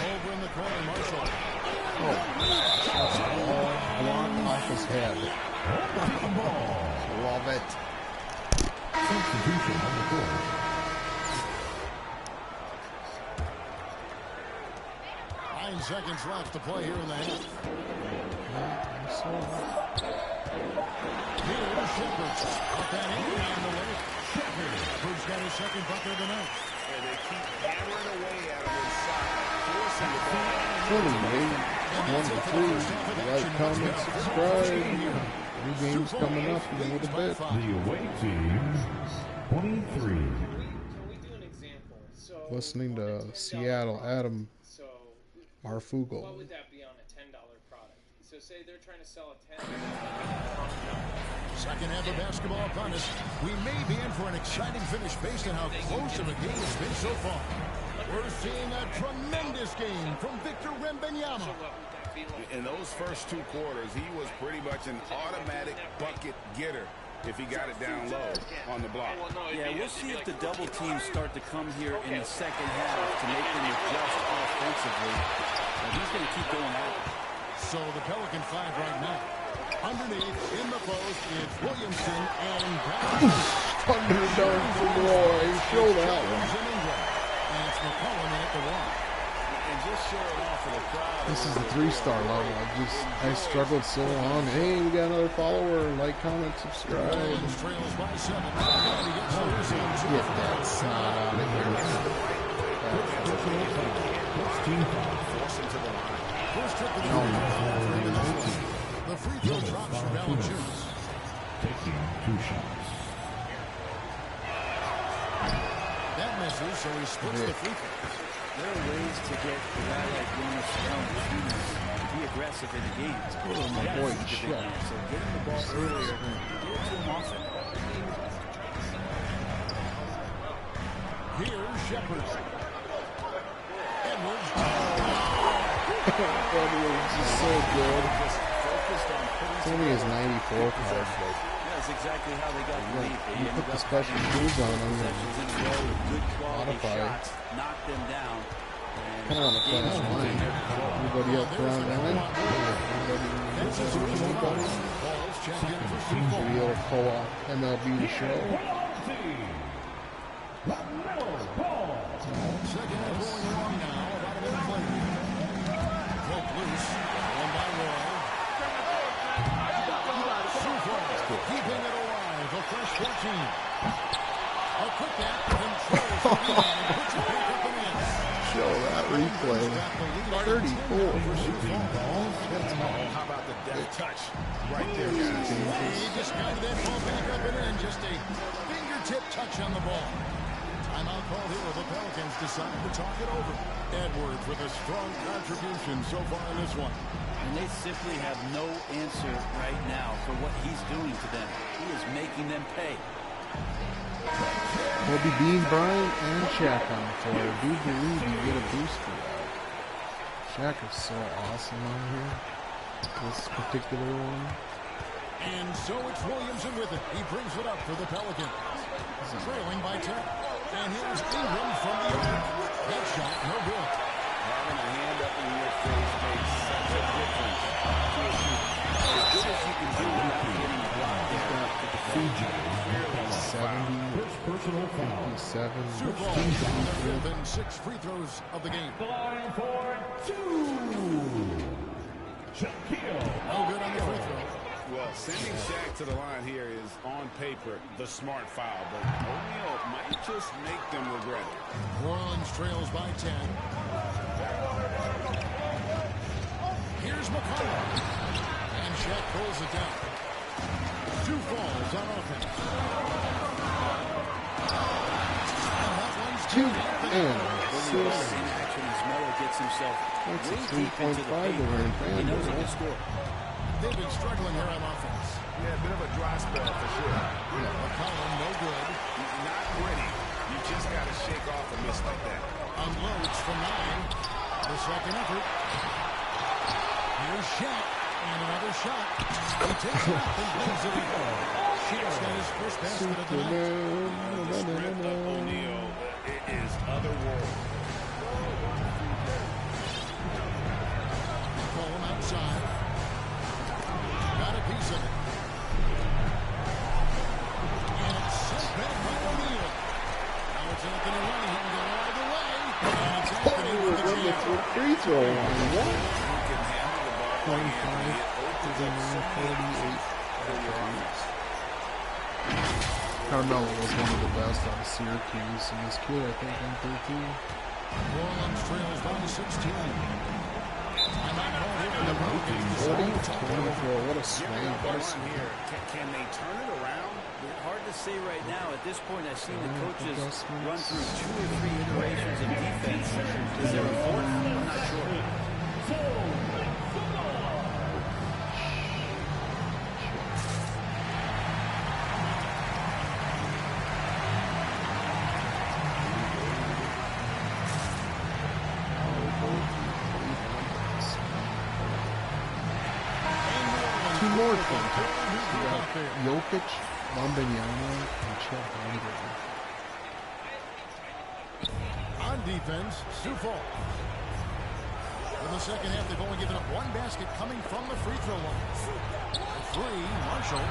Over in the corner, Marshall. That's all blocked off his head. Love it. Substitution on the court. 9 seconds left to play here in the half. Here's Shepard. Up that in on the way. Shepard. Who's got his second bucket of the night. And they keep hammering away at him inside, forcing the ball. Fully made 1-3. Like, comment, subscribe. New games coming up in a little bit. The away team, 23. Listening to Seattle, Adam What Marfugel. would that be on a $10 product? So say they're trying to sell a $10. Second half of basketball upon us. We may be in for an exciting finish based on how close of a game it's been so far. We're seeing a tremendous game from Victor Wembanyama. In those first 2 quarters, he was pretty much an automatic bucket getter if he got it down low on the block. Yeah, we'll see if the double teams start to come here in the second half to make them adjust offensively. But he's going to keep going at it. So the Pelican 5 right now. Underneath, in the post, it's Williamson and Brown. Thunder dome from Roy. Show that one. And it's McCollum in at the wall. And just show it off for the crowd. This is the 3-star level. I struggled so long. Hey, we got another follower. Like, comment, subscribe. Trails by 7. And he gets the Get that snot out of here. Force him to the line. First trip to the line. The free throw drops for Valanciunas. Taking 2 shots. That misses, so he splits the free throws. There are ways to get a guy like Jonas Valanciunas to be aggressive in the game. My boy, Shep. So get him the ball earlier, get it to him often. Here's Shepard. Edwards. Edwards is so good. It's only his 94 card. That's exactly how they got the lead. You put the special moves on him In a row with good quality modify. shots, knock them down. Kind of on the front line. Everybody up front line. Everybody. Maybe it'll co-op MLB the show. Second half rolling along now. About a minute played. Broke loose. One by Roy. Keeping it alive. A fresh 14. A quick gap. Controls the rebound and puts it back up and in. Show that replay. 34. How about the deft touch right there, guys? He just got that ball back up and in. Just a fingertip touch on the ball. Timeout called here. The Pelicans decide to talk it over. Edwards with a strong contribution so far in this one. And they simply have no answer right now for what he's doing to them. He is making them pay. Kobe Bean Bryant and Shaq on the floor. I do believe you get a boost for that. Shaq is so awesome on here. This particular one. And so it's Williamson with it. He brings it up for the Pelicans. Trailing by 10. And here's Ingram from the arc. That shot, no good. Having a hand up in your face makes such a difference. As good as you can do without getting a block there. 70, Personal foul. 57. Sioux Falls on their fifth and 6 free throws of the game. The line for 2. Shaquille. No good on the free throw. Well, sending Shaq to the line here is, on paper, the smart foul, but O'Neal might just make them regret it. New Orleans trails by 10. Here's McCollum. And Shaq pulls it down. 2 falls on offense. And that one's 2 and Assist. In action as Miller gets himself That's a way deep into the 3.5 paint. over in He knows he FanDuel. can score. They've been struggling here on offense. Yeah, a bit of a dry spell for sure. McCollum, no good. Not pretty. You just got to shake off a miss like that. Unloads from 9. The second effort. Here's Shaq. And another shot. He takes it up and brings it in. Shaq's got his first basket of the night. The script of O'Neal is otherworldly. McCollum outside. Got a piece of it. And it's sent back by O'Neal. Now it's Anthony running. He can go all the way. And it's Anthony with the jam. Free throw line. What? Who can handle the ball like Anthony? It opens up so many 48. Carmelo was one of the best out of Syracuse, and this kid, I think, went 13. New Orleans trails by 16. Timeout called here in the Pelicans. 24, what a swing. What a swing. Here. Can they turn it around? Hard to say right now. At this point, I've seen the coaches run through 2 or 3 iterations of defense. Is there a fourth? I'm not sure. Two more things. We got Jokic, Wembanyama, and Chet Holmgren. On defense, Sioux Falls. In the second half, they've only given up 1 basket coming from the free throw line. The 3, Marshall.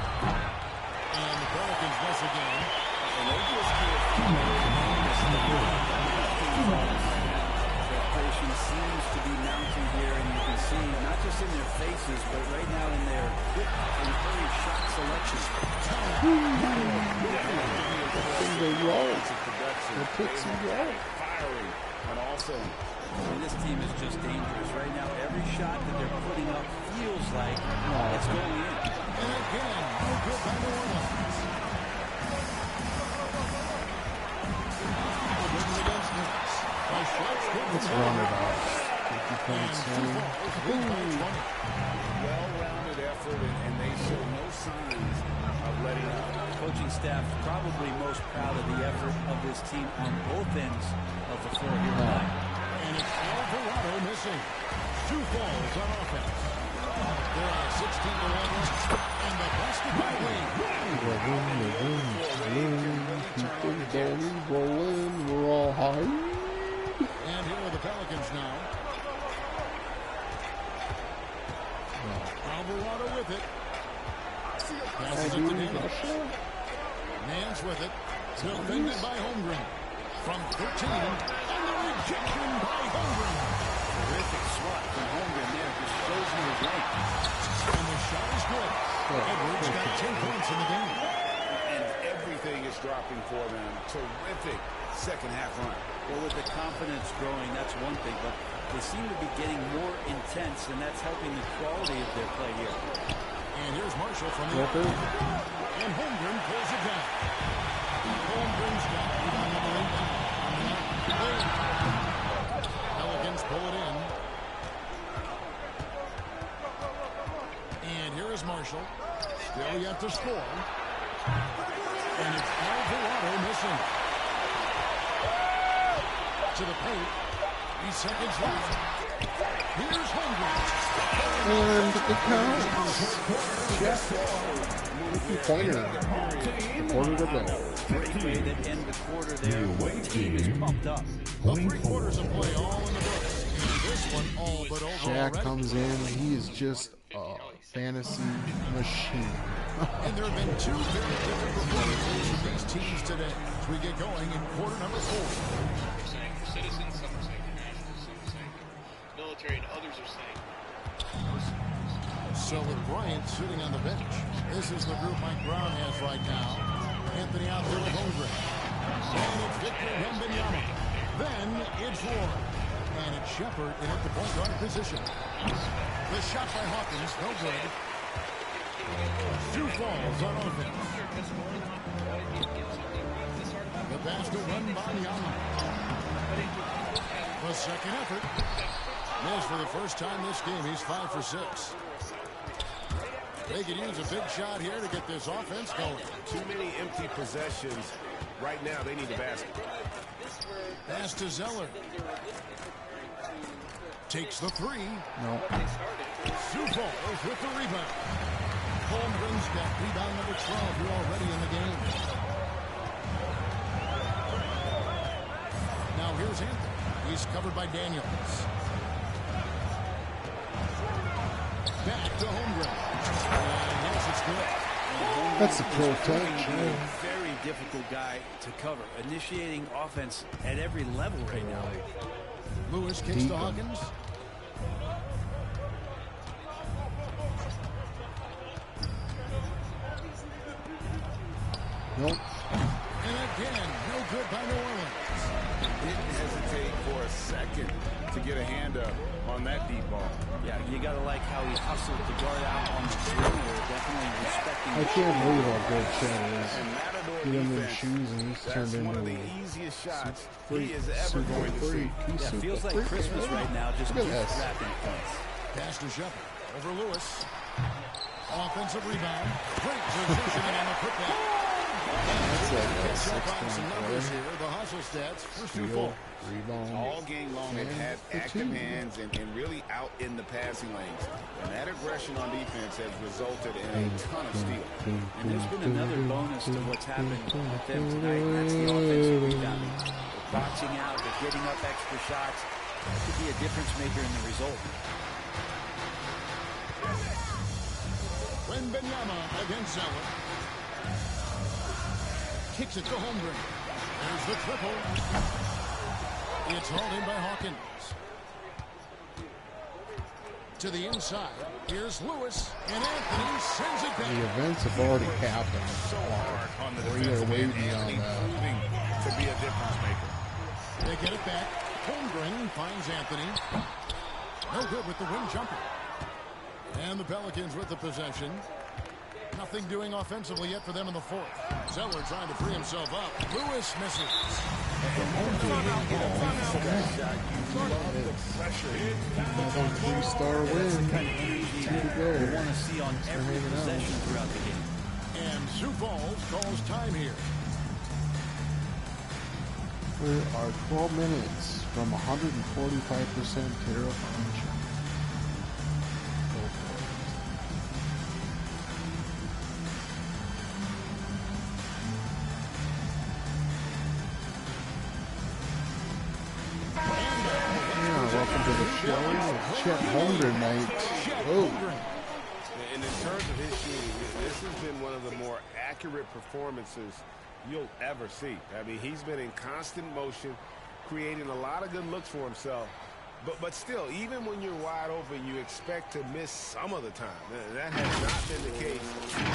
And the Pelicans once again. And they just Preparation seems to be mounting here, and you can see not just in their faces, but right now in their quick and hurried shot selection. They roll. The picks and roll. firing on all cylinders. And this team is just dangerous. Right now, every shot that they're putting up feels like it's going in. And again, no good by New Orleans. Let's run it out. 50 points. Well-rounded effort, and they show no signs of letting up. Coaching staff probably most proud of the effort of this team on both ends of the floor here tonight. And it's Alvarado missing. Sioux Falls on offense. They're on a 16-11, and the basketball lead. Rolling, we're all high. And here are the Pelicans now. Alvarado with it. Passes it to Nance. Nance with it. Defended by Holmgren. From 13. And the rejection by Holmgren. Terrific swat from Holmgren there. Just shows you his length. And the shot is good. Edwards got 10 points in the game. And everything is dropping for them. Terrific second half run. Well, with the confidence growing, that's one thing, but they seem to be getting more intense, and that's helping the quality of their play here. And here's Marshall from the other. And Holmgren pulls it down. Holmgren's got rebound number 8. Pelicans pull it in. And here is Marshall. Still yet to score. And it's Alvarado missing. To the paint. 3 seconds left. Here's Holmgren. And the count. Yes. 50-pointer. Quarter to go. Great way to end the quarter there. The team is pumped up. Well, 3 quarters of play all in the books. And this one all but over Shaq already. comes in. He is just a fantasy machine. And there have been 2 very different performances of these teams today as we get going in quarter number 4. Some are saying for citizens, some are saying for nationals, some are saying for military, and others are saying So with Bryant sitting on the bench, this is the group Mike Brown has right now. Anthony out there with Holmgren. And it's Victor Wembanyama. Then it's Ward. And it's Shepard in at the point guard position. The shot by Hawkins, no good. Sioux Falls on offense. The pass to Wembanyama. a second effort. Missed for the first time this game. He's 5 for 6. They could use a big shot here to get this offense going. Too many empty possessions. Right now, they need a basket. Pass to Zeller. Takes the three. No. Sioux Falls with the rebound. Holmgren's got rebound number 12 here already in the game. Now here's Anthony. He's covered by Daniels. Back to Holmgren. And yes, it's good. That's a pro touch. Very difficult guy to cover. Initiating offense at every level right now. Lewis kicks to Hawkins. Nope. And again, no good by New Orleans. Didn't hesitate for a second to get a hand up on that deep ball. Yeah, you got to like how he hustled the guard out on the perimeter. Definitely respecting. I can't believe how good Chet is. And Matador Get him in defense, shoes and he's that's turned one of into the easiest shots freak, he is ever going to see. Yeah, feels like Christmas right now. Just Look keep at this. wrapping points. Pass to Shepard. Over Lewis. Offensive rebound. Great positioning on the putback. That's like a Some numbers here. The hustle stats for Sioux Falls. Rebound. All game long, they've had the active two. hands and really out in the passing lanes. And that aggression on defense has resulted in a ton of steals. And there's been another bonus to what's happened with them tonight, and that's the offensive rebounding. They're boxing out, they're getting up extra shots. That could be a difference maker in the result. Wembanyama against Zeller. Kicks it to Holmgren. There's the triple. It's hauled in by Hawkins. To the inside. Here's Lewis. And Anthony sends it The back. events have already happened. So hard on the We're defensive way end. beyond Anthony that. proving to be a difference maker. They get it back. Holmgren finds Anthony. No good with the wing jumper. And the Pelicans with the possession. Nothing doing offensively yet for them in the fourth. Zeller trying to free himself up. Lewis misses. Another 3-star win. Two to We go. want to see on every hanging out. possession throughout the game. And Sioux Falls calls time here. There are 12 minutes from 145% Terrell French. Go for it. Yeah, welcome to the show. Chet Holmgren night. Oh, And in terms of his shooting, this has been one of the more accurate performances you'll ever see. I mean, he's been in constant motion, creating a lot of good looks for himself. But still, even when you're wide open, you expect to miss some of the time. That has not been the case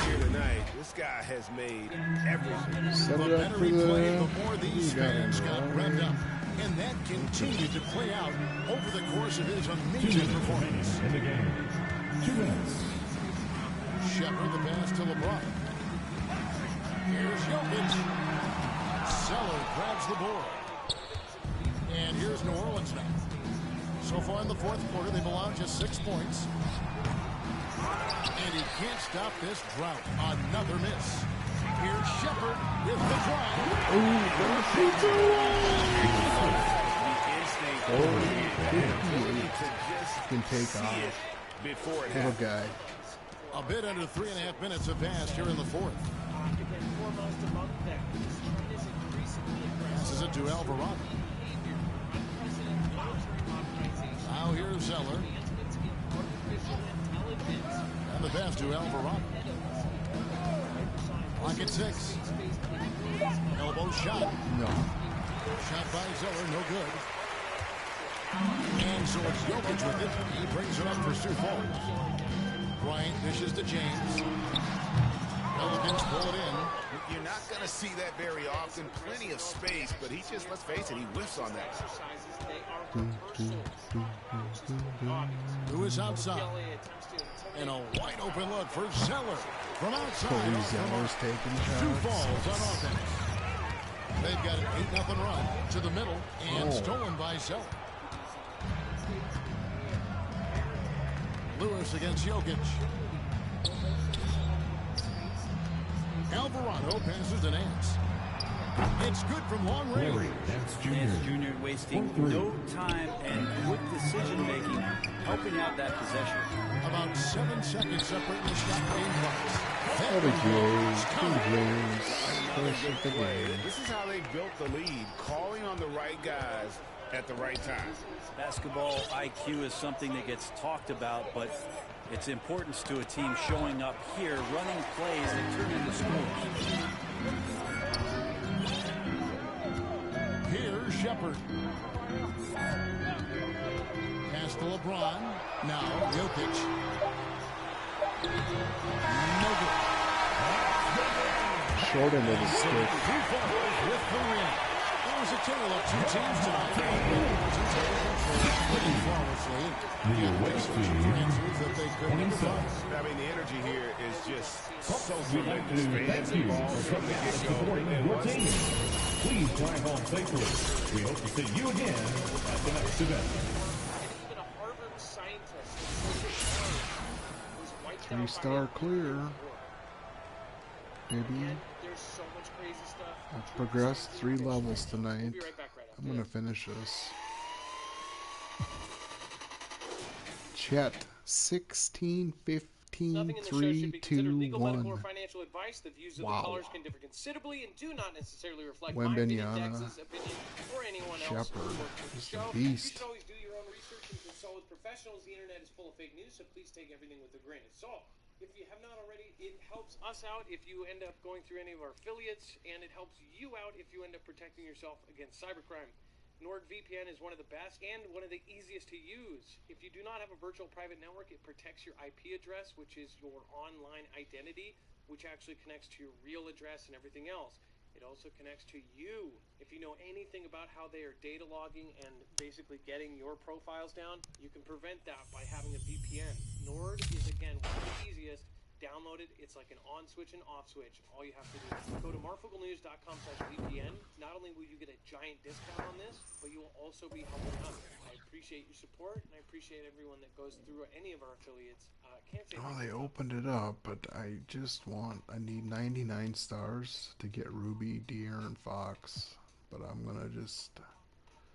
here tonight. This guy has made everything. set The it up better for he played, the... the more these fans got revved up. And that continued to play out over the course of his amazing performance. In the game. 2 minutes. Shepard the pass to LeBron. Here's Jokic. Zeller grabs the board. And here's New Orleans now. So far in the fourth quarter, they've allowed just 6 points. And he can't stop this drought. Another miss. Here's Shepard with the drive. Can take off. Before it Little happened. guy. A bit under 3.5 minutes have passed here in the fourth. Passes it to Alvarado. Now here's Zeller. And the pass to Alvarado. Clock at 6. Elbow shot. No. Shot by Zeller, no good. And so it's Jokic with it. He brings it up for Sioux Falls. Bryant dishes to James. Pelicans pull it in. You're not going to see that very often. Plenty of space, but he just, let's face it, he whiffs on that. Lewis outside. And a wide open look for Zeller. From outside. Corey Zeller's taking Sioux shots. Falls on offense. They've got an 8-0 run to the middle and stolen by Zeller. Lewis against Jokic. Alvarado passes to Nance. It's good from long range. Nance Jr. wasting no time and quick decision making, helping out that possession. About 7 seconds separating the shot game clocks. This is how they built the lead, calling on the right guys at the right time. Basketball IQ is something that gets talked about, but its importance to a team showing up here, running plays that turn into scores. Here's Shepard. Pass to LeBron. Now Jokic. No good. Short end of the stick. With the win. It was a tale of two teams tonight. Pretty flawlessly. I mean, the energy here is just so tremendous. Fans involved from the get-go. Please drive home safely. We hope to see you again at the next event. Even a Harvard scientist was wiped out 3-star clear. Maybe. There's so much crazy stuff. I've progressed 3 levels tonight. We'll be right back I'm gonna finish this. Chat 16, 15, 3, 2, 1. Financial advice. The views of the Wow. callers can differ considerably and do not necessarily reflect Wembanyama, my Dex's opinion or anyone else. Shepard, The just a show. beast. You should always do your own research and consult with professionals. The internet is full of fake news, so please take everything with a grain of salt. If you have not already, it helps us out if you end up going through any of our affiliates, and it helps you out if you end up protecting yourself against cybercrime. NordVPN is one of the best and one of the easiest to use. If you do not have a virtual private network, it protects your IP address, which is your online identity, which actually connects to your real address and everything else. It also connects to you. If you know anything about how they are data logging and basically getting your profiles down, you can prevent that by having a VPN. Nord is, again, one of the easiest. Download it. It's like an on switch and off switch. All you have to do is go to marfugalnews.com/VPN. Not only will you get a giant discount on this, but you will also be helping us. I appreciate your support, and I appreciate everyone that goes through any of our affiliates. Can't say Oh, they opened it up, but I need 99 stars to get Ruby, De'Aaron Fox. But I'm gonna just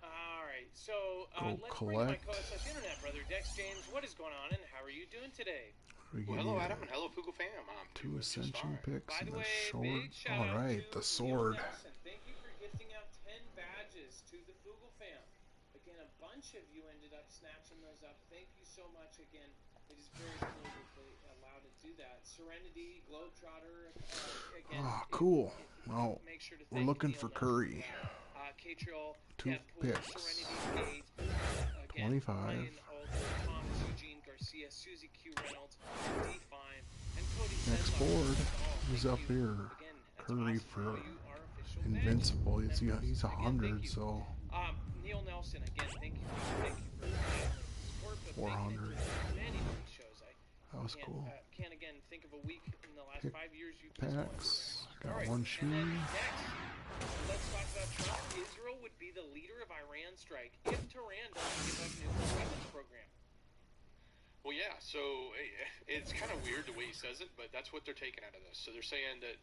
Alright, so go let's bring my collect. co-SS internet brother, Dex James. What is going on, and how are you doing today? We Well, give hello, you Adam, and hello, Fugle fam. 2 ascension picks and a big short. shout out Alright, to the sword. Neil Nelson. Thank you for gifting out 10 badges to the Fugle fam. Again, a bunch of you ended up snatching those up. Thank you so much again. It is very cool that they allow to do that. Serenity, Globetrotter, again. Oh, cool. Well, Make sure to we're thank looking Neil for Nelson Curry. Catriel, 2 Deadpool, picks. Serenity, Kate, 25. Ryan Alder, Thomas Eugene Garcia, Susie Q Reynolds, D Fine, and Cody Next Sedlock. board, who's Thank up you. here? Again, that's Curry awesome. for All you are official Invincible. fans. He's 100, you. so Neil Nelson, again, thank you for support, but 400. many shows. That was cool. Can't again think of a week in the last Pick 5 years you packs. Got Alright, 1 and shoe. then next, let's talk about Trump. Israel would be the leader of Iran strike if Tehran doesn't give up nuclear weapons program. Well, yeah, so it's kind of weird the way he says it, but that's what they're taking out of this. So they're saying that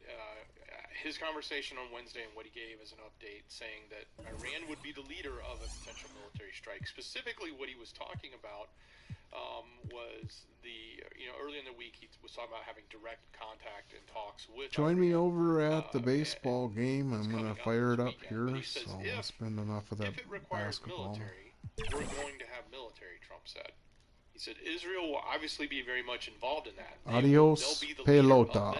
his conversation on Wednesday and what he gave as an update, saying that Iran would be the leader of a potential military strike. Specifically, what he was talking about was early in the week he was talking about having direct contact and talks with. Join me over at the baseball game. I'm gonna fire it up here, so I'll spend enough of that basketball. Military, we're going to have military, Trump said. He said Israel will obviously be very much involved in that. Adios, pelota.